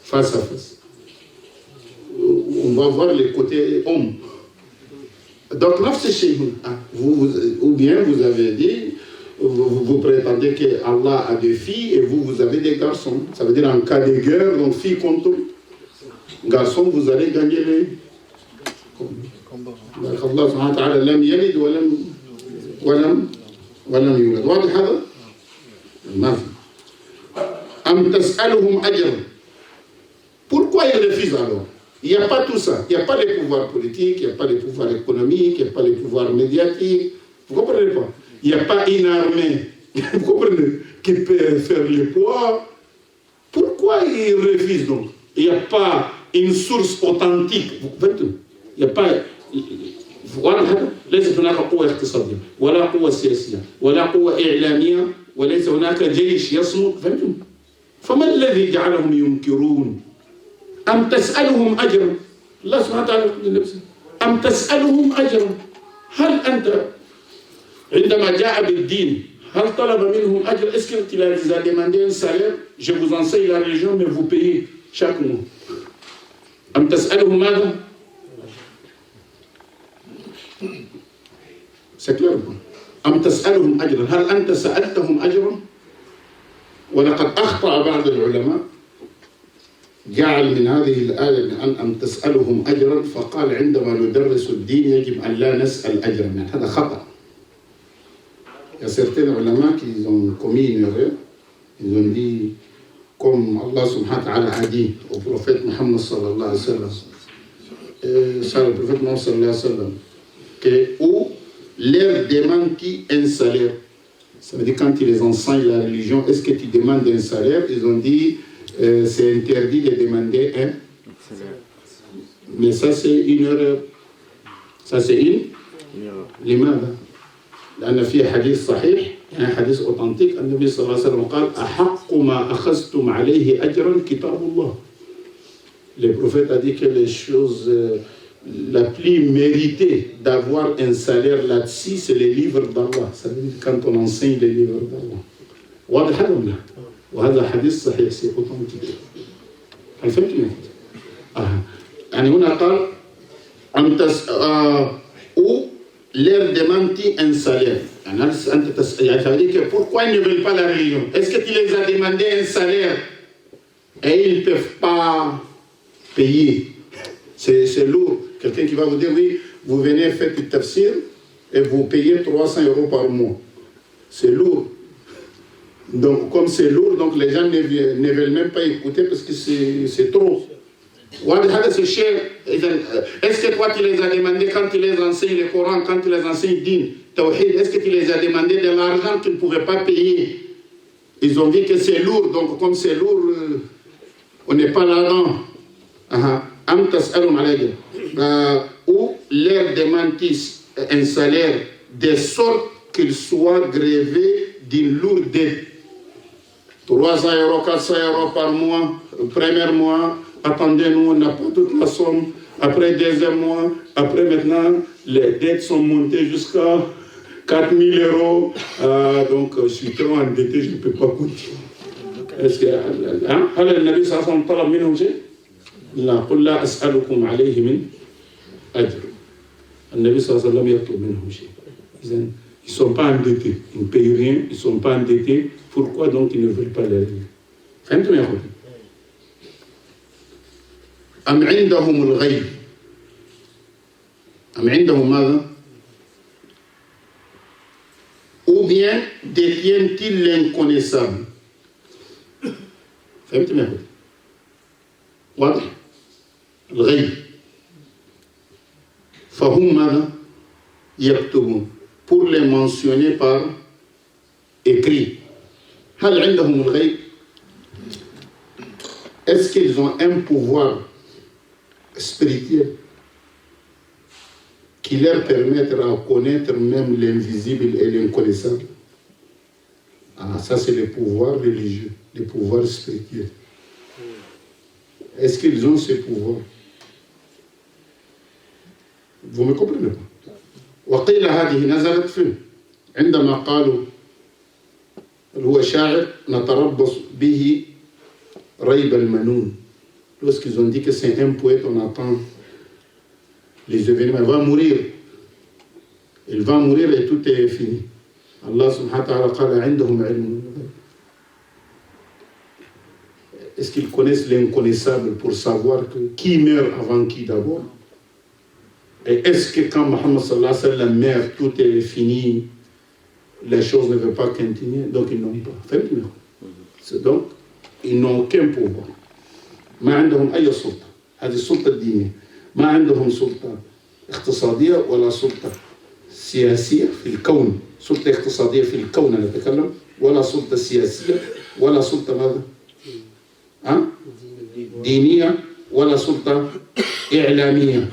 face à face? On va voir les côtés hommes. Donc, ou bien vous avez dit, vous prétendez que Allah a des filles et vous avez des garçons. Ça veut dire en cas de guerre, donc filles contre garçons, vous allez gagner les combats. الله سبحانه وتعالى لم يلد ولم يولد. واضح هذا؟ ما في. أم تسألهم أجرا. Pourquoi ils refusent alors? Il n'y a pas tout ça. Il n'y a pas les pouvoirs politiques, il n'y a pas les pouvoirs économiques, il n'y a pas les pouvoirs médiatiques. Vous ne comprenez pas? Il n'y a pas une armée, vous comprenez, qui peut faire le poids. Pourquoi ils refusent donc? Il n'y a pas une source authentique. Il n'y a pas... ليس هناك قوة اقتصادية ولا قوة سياسية ولا قوة إعلامية وليس هناك جيش يصمد. فهمتم؟ فما الذي جعلهم ينكرون؟ أم تسألهم أجرا؟ الله سبحانه وتعالى لنفسه أم تسألهم أجرا؟ هل أنت عندما جاء بالدين هل طلب منهم أجر؟ Est-ce qu'il a demandé un salaire? Je vous enseigne la religion mais vous payez chaque mois. أم تسألهم ماذا؟ C'est clair. أم تسألهم أجرا؟ هل أنت سألتهم أجرا؟ ولقد أخطأ بعض العلماء جعل من هذه الآية من أم تسألهم أجرا فقال عندما ندرس الدين يجب أن لا نسأل أجرا. يعني هذا خطأ. Il y a certains ulama qui ont commis une erreur. Ils ont dit comme Allah subhanahu wa ta'ala a dit au prophète Muhammad sallallahu alayhi wa sallam, le prophète Muhammad sallallahu alayhi wa sallam, que où leur demande un salaire. Ça veut dire quand ils les enseignent la religion, est-ce que tu demandes un salaire? Ils ont dit c'est interdit de demander un salaire. Mais ça c'est une erreur. Ça c'est une erreur. لماذا؟ لأن في حديث صحيح يعني حديث authentique النبي صلى الله عليه وسلم قال أحق ما أخذتم عليه أجرا كتاب الله. Le prophète a dit que les choses la plus méritée d'avoir un salaire là-dessus, c'est les livres d'Allah. Ça veut dire quand on enseigne les livres d'Allah. واضح هذا ولا؟ وهذا حديث صحيح c'est authentique. هل فهمتم؟ يعني هنا قال ou leur demande un salaire. يعني ça veut dire que pourquoi ils ne veulent pas la religion? Est-ce que tu les as demandé un salaire et ils ne peuvent pas payer? C'est lourd. Quelqu'un qui va vous dire, oui, vous venez faire du tafsir et vous payez 300 € par mois. C'est lourd. Donc, comme c'est lourd, donc les gens ne veulent même pas écouter parce que c'est trop. C'est cher. Est-ce que toi, tu les as demandé quand tu les enseignes le Coran, quand tu les enseignes Din, Tawhid, est-ce que tu les as demandé de l'argent qu'ils ne pouvaient pas payer? Ils ont dit que c'est lourd. Donc, comme c'est lourd, on n'est pas là-dedans. Ou leur demande un salaire de sorte qu'il soit grévé d'une lourde dette. 300 €, 400 € par mois, premier mois, attendez-nous, on n'a pas toute la somme. Après deuxième mois, après maintenant, les dettes sont montées jusqu'à 4 000 €. Donc je suis trop endetté, je ne peux pas continuer. Est-ce que le Nabi sallallahu alayhi wa sallam لا قل لا أسألكم عليه من أجر. النبي صلى الله عليه وسلم يطلب منهم شيء. Ils ne sont pas endettés, ils ne payent rien, ils ne sont pas endettés. Pourquoi donc ils ne veulent pas les régler? فهمتم يا أخوتي؟ أم عندهم الغيب؟ أم عندهم ماذا؟ Ou bien détiennent-ils l'inconnaissable? فهمتم يا أخوتي؟ واضح؟ الغيب فهم ماذا يكتبون pour les mentionner par écrit. هل عندهم الغيب؟ Est-ce qu'ils ont un pouvoir spirituel qui leur permettra de connaître même l'invisible et l'inconnaissable? Ça c'est le pouvoir religieux, le pouvoir spirituel. Est-ce qu'ils ont ce pouvoir? Vous me comprenez pas? وقيل هذه نزلت فيه عندما قالوا هو شاعر نتربص به ريب المنون. Lorsqu'ils ont dit que c'est un poète, on attend les événements. Il va mourir. Il va mourir et tout est fini. Allah subhanahu wa ta'ala قال عندهم علم. Est-ce qu'ils connaissent l'inconnaissable pour savoir qui meurt avant qui d'abord? Et est-ce que quand Muhammad sallallahu alayhi wa sallam meurt, tout est fini, les choses ne veulent pas continuer? Donc ils n'ont pas. Donc ils n'ont aucun pouvoir. ما عندهم أي سلطة. هذه السلطة الدينية. ما عندهم سلطة اقتصادية ولا سلطة سياسية في الكون. سلطة اقتصادية في الكون أنا أتكلم، ولا سلطة سياسية ولا سلطة ماذا؟ دينية ولا سلطة إعلامية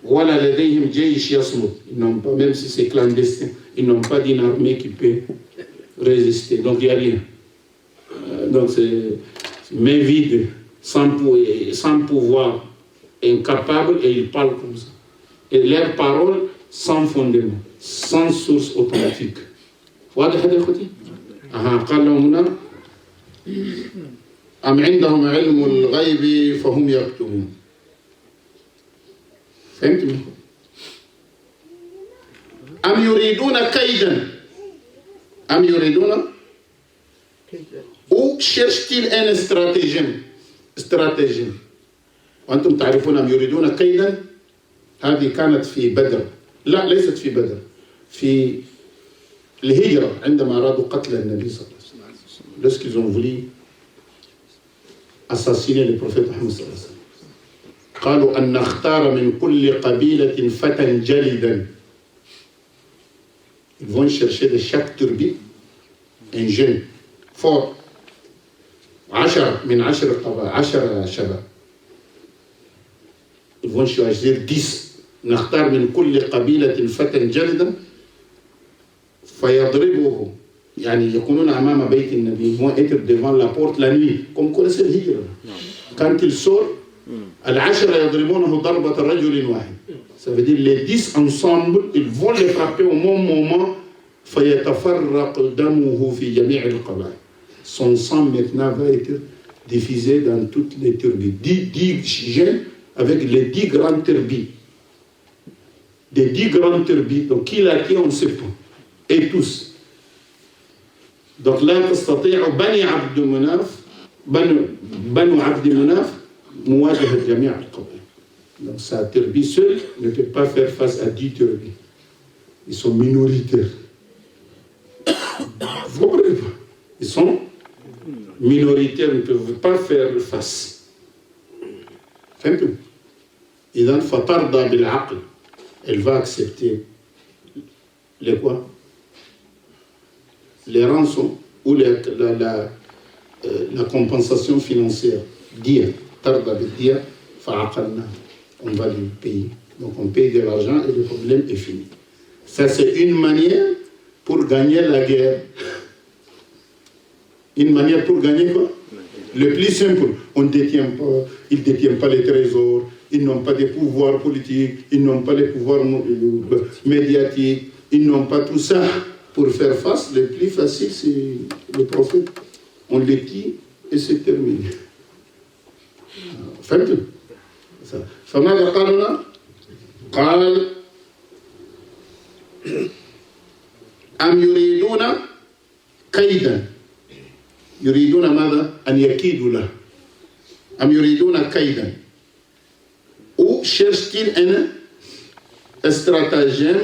ولا لديهم جيش يصمد. Ils n'ont pas, même si c'est clandestin, ils n'ont pas d'une armée qui peut résister. Donc il n'y a rien. Donc c'est main vide, sans pouvoir, incapable, et ils parlent comme ça. Et leurs paroles sans fondement, sans source authentique. واضح هذا يا اخوتي؟ قال لهم هنا أم عندهم علم الغيب فهم يكتبون. فهمتم؟ أم يريدون كيدا؟ أم يريدون؟ Ou cherche-t-il un stratagème؟ وأنتم تعرفون أم يريدون كيدا؟ هذه كانت في بدر. لا ليست في بدر، في الهجرة عندما أرادوا قتل النبي صلى الله عليه وسلم. Lorsqu'ils ont voulu assassiner le prophète Mohammed sallallahu alayhi wa sallam. قالوا أن نختار من كل قبيلة فتى جلدا. Ils vont chercher de chaque tribu un jeune fort. 10 من 10 قبائل 10 شباب. Ils vont choisir 10. نختار من كل قبيلة فتى جلدا فيضربه. يعني يكونون أمام بيت النبي. Ils vont être devant la porte la nuit. Comme connaissez le hijra. Quand il sort, العشرة يضربونه ضربة رجل واحد. Ça veut dire les 10 ensemble, ils vont les frapper au même moment. فيتفرق دمه في جميع القبائل. Son sang maintenant va être diffusé dans toutes les tribus. 10 jeunes avec les 10 grandes tribus. Des 10 grandes tribus. Donc qui l'a qui on ne sait pas. Et tous. Donc لا تستطيع بني عبد مناف بنو عبد مناف مواجهة جميع القبائل. Donc sa tribu seule ne peut pas faire face à 10 tribus. Ils sont minoritaires. Vous comprenez pas? Ils sont minoritaires, ils ne peuvent pas faire face. فهمتوا؟ إذا فترضى بالعقل. Elle va accepter les quoi? Les rançons ou la compensation financière. Dia, tarda بالدية فعقلنا. On va lui payer. Donc on paye de l'argent et le problème est fini. Ça c'est une manière pour gagner la guerre. Une manière pour gagner quoi? Le plus simple, ils ne détiennent pas les trésors, ils n'ont pas de pouvoir politique, ils n'ont pas les pouvoirs médiatiques, ils n'ont pas tout ça pour faire face. Le plus facile, c'est le prophète. On le dit et c'est terminé. فهمتوا؟ فماذا قال لنا؟ قال أم يريدون كيدا. يريدون ماذا؟ أن يكيدوا له. أم يريدون كيدا. Ou cherche-t-il un stratagème?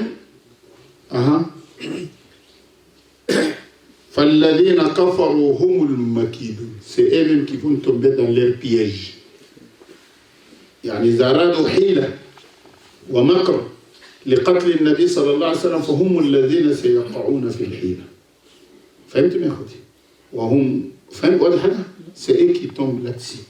فالذين كفروا هم المكيدون. C'est eux-mêmes qui vont tomber dans leur piège. يعني إذا أرادوا حيلة ومكر لقتل النبي صلى الله عليه وسلم فهم الذين سيقعون في الحيلة. فهمتم يا أخوتي؟ وهم فهم واضح هذا؟ C'est eux qui tombent là-dessus.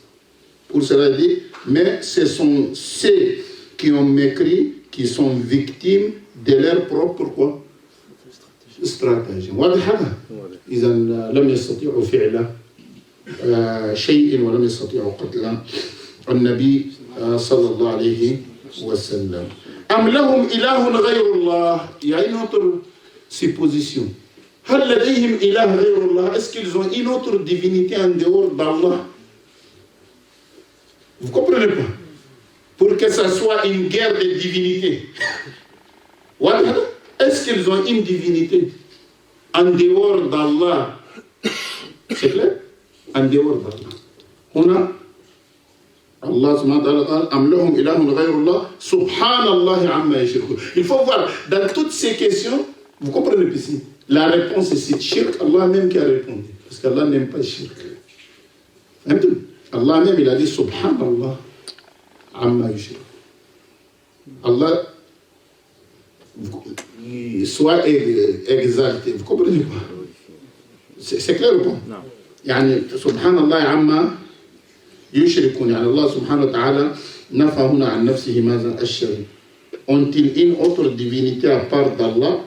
Pour cela dit, mais ce sont ceux qui ont mécrit qui sont victimes de leur propre quoi? Stratégie. واضح هذا؟ إذا لم يستطيعوا فعل شيء ولم يستطيعوا قتل النبي صلى الله عليه وسلم. أم لهم إله غير الله. Il y a une autre supposition. هل لديهم إله غير الله. Est-ce qu'ils ont une autre divinité en dehors d'Allah? Vous comprenez pas? Pour que ça soit une guerre de divinités. Est-ce qu'ils ont une divinité en dehors d'Allah? C'est clair? En dehors d'Allah. On a Allah subhanahu wa ta'ala قال أم لهم إله غير الله سبحان الله عما يشركون. Il faut voir dans toutes ces questions, vous comprenez ici, la réponse est c'est shirk. Allah même qui a répondu parce qu'Allah n'aime pas shirk. Allah même il a dit subhanallah amma yushrikun. Allah soit exalté. Vous comprenez pas? C'est clair ou pas? Non. يعني سبحان الله عما يشركون. يعني الله سبحانه وتعالى نفى هنا عن نفسه ماذا؟ الشريك. Ont-ils une autre divinité à part d'Allah?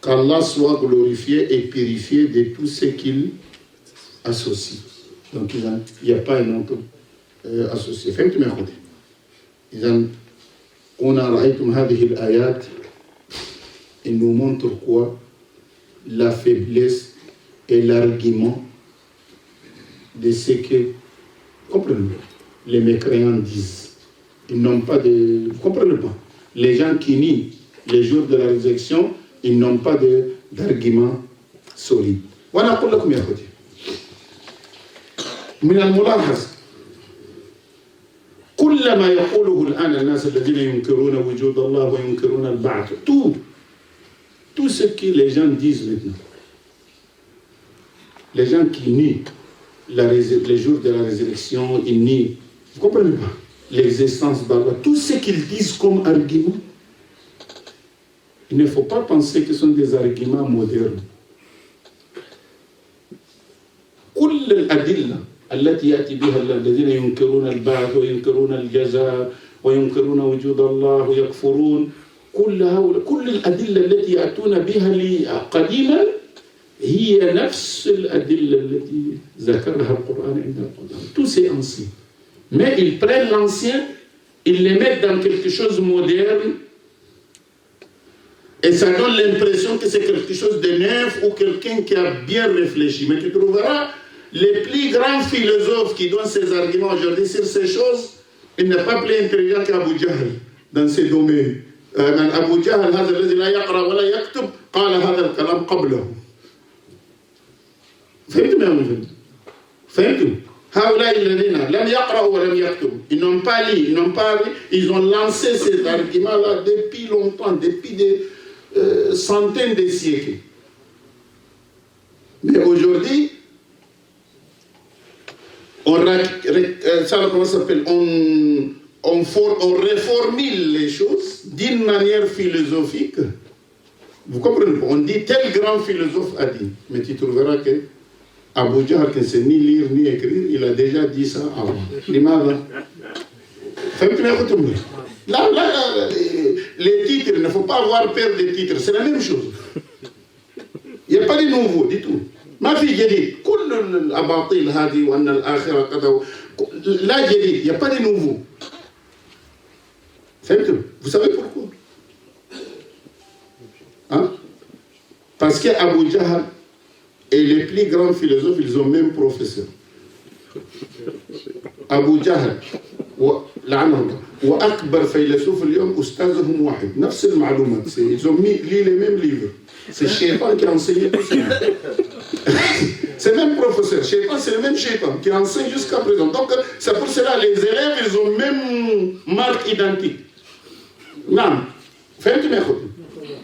Qu'Allah soit glorifié et purifié de tout ce qu'il associe. Donc il n'y a pas un autre associé. فهمتم يا أخوتي؟ إذا هنا رأيتم هذه الآيات. Il nous montre quoi? La faiblesse et l'argument de ce que, comprenez, les mécréants disent. Ils n'ont pas de... Vous comprenez pas? Les gens qui nient les jours de la résurrection, ils n'ont pas d'argument solide. Voilà pour le premier côté. من الملاحظ كل ما يقوله الآن الناس الذين ينكرون وجود الله وينكرون البعث tout ce que les gens disent maintenant, les gens qui nient les jours de la résurrection, ils nient. Vous comprenez pas? L'existence d'Allah. Tout ce qu'ils disent comme argument, il ne faut pas penser que ce sont des arguments modernes. كل الأدلة التي يأتي بها الذين ينكرون البعث وينكرون الجزاء وينكرون وجود الله ويكفرون كل الأدلة التي يأتون بها قديما هي نفس الأدلة التي ذكرها القرآن عند القرآن. Tout c'est ancien. Mais ils prennent l'ancien, ils les mettent dans quelque chose de moderne et ça donne l'impression que c'est quelque chose de neuf ou quelqu'un qui a bien réfléchi. Mais tu trouveras les plus grands philosophes qui donnent ces arguments aujourd'hui sur ces choses, il n'est pas plus intelligent qu'Abu Jahl dans ces domaines. أبو جهل هذا الذي لا يقرأ ولا يكتب قال هذا الكلام قبله. فهمتم يا ولد؟ فهمتم؟ هؤلاء الذين لم يقرأوا ولم يكتبوا, ils n'ont pas lu, ils n'ont pas lu, ils ont lancé ces arguments-là depuis longtemps, depuis des centaines de siècles. Mais aujourd'hui, on réformule les choses d'une manière philosophique. Vous comprenez? On dit tel grand philosophe a dit, mais tu trouveras que Abu Jahl, qui ne sait ni lire ni écrire, il a déjà dit ça avant. Là, les titres, il ne faut pas avoir peur des titres, c'est la même chose. Il n'y a pas de nouveau du tout. ما في جديد كل الأباطيل هذه وأن الآخرة كذا لا جديد, il n'y a pas de nouveau. Vous savez pourquoi? Hein? Parce qu'Abu Jahl et les plus grands philosophes, ils ont même professeur. Abu Jahl وأكبر فيلسوف اليوم أستاذهم واحد نفس المعلومات. Ils ont mis les mêmes livres. C'est Shaitan qui a enseigné tout ça. C'est le même professeur. Shaitan, c'est le même Shaitan qui enseigne jusqu'à présent. Donc, c'est pour cela les élèves, ils ont même marque identique. نعم. فهمتم يا أخوتي؟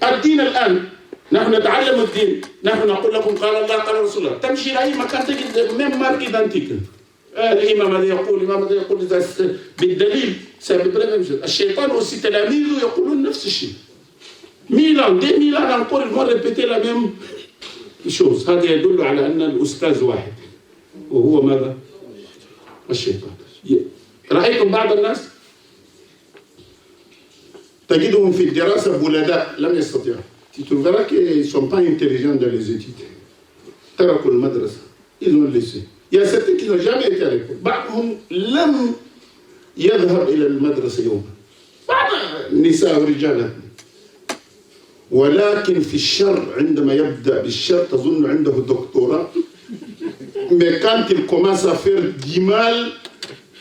الدين الآن نحن نتعلم الدين. نحن نقول لكم قال الله قال رسول الله. تمشي لأي مكان تجد même marque identique. الإمام هذا يقول الإمام هذا يقول بالدليل. الشيطان aussi تلاميذه يقولون نفس الشيء. 1000 ans, 2000 ans encore, ils vont répéter la même chose. هذا يدل على أن الأستاذ واحد وهو ماذا؟ الشيطان. رأيتم بعض الناس تجدهم في الدراسة بلداء لم يستطيعوا. Tu trouveras qu'ils ne sont pas intelligents dans les études. تركوا المدرسة. Ils ont laissé. Il y a certains qui n'ont jamais été à l'école. بعضهم لم يذهب إلى المدرسة يوما. بعض النساء ورجال. ولكن في الشر عندما يبدأ بالشر تظن عنده دكتوراه. Mais quand il commence à faire du mal,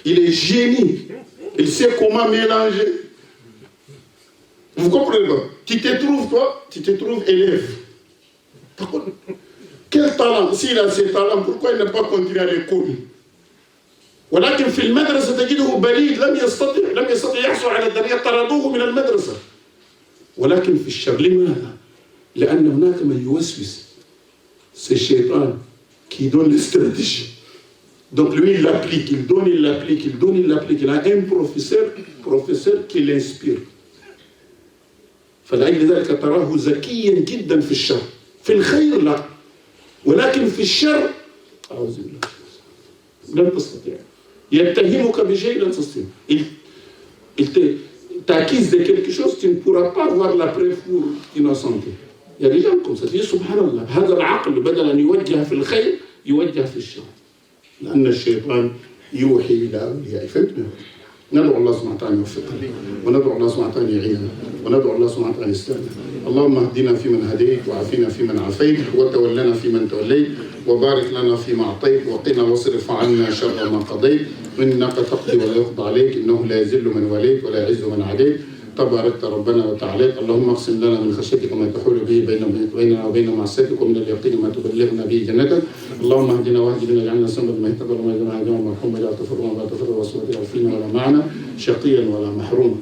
il est génie. Il sait comment mélanger. Vous comprenez pas? Tu te trouves élève. Par contre, quel talent? S'il a ces talents, pourquoi il n'a pas continué à l'école? ولكن في المدرسة تجده بليد لم يستطع يحصل على الدرجة طردوه من المدرسة. ولكن في الشر لماذا؟ لأن هناك من يوسوس. C'est الشيطان qui donne les stratégies. Donc lui il l'applique, il donne, il l'applique, il donne, il l'applique. Il a un professeur qui l'inspire. فلأجل ذلك تراه ذكيا جدا في الشر. في الخير لا. ولكن في الشر أعوذ بالله لن تستطيع. يتهمك بشيء لن تستطيع. Il t'accuse de quelque chose, tu ne pourras pas voir la preuve pour innocenter. Il y a des gens comme ça. Tu dis subhanallah, هذا العقل بدل أن يوجه في الخير يوجه في الشر. لأن الشيطان يوحي إلى أوليائه. فهمتوا؟ ندعو الله سبحانه وتعالى يوفقنا وندعو الله سبحانه وتعالى يعيننا وندعو الله سبحانه وتعالى يسترنا. اللهم اهدنا فيمن هديت وعافنا فيمن عافيت وتولنا فيمن توليت وبارك لنا فيما أعطيت وقنا واصرف عنا شر ما قضيت إنك تقضي ولا يقضى عليك إنه لا يذل من وليت ولا يعز من عاديت تباركت ربنا وتعاليت. اللهم اقسم لنا من خشيتك ما تحول به بيننا وبين معصيتك ومن اليقين ما تبلغنا به جنتك. اللهم اهدنا واهد بنا اجعلنا سببا ما اهتدى وما يهدنا مرحوما لا تفر وما تفر وسوء فينا ولا معنا شقيا ولا محروما.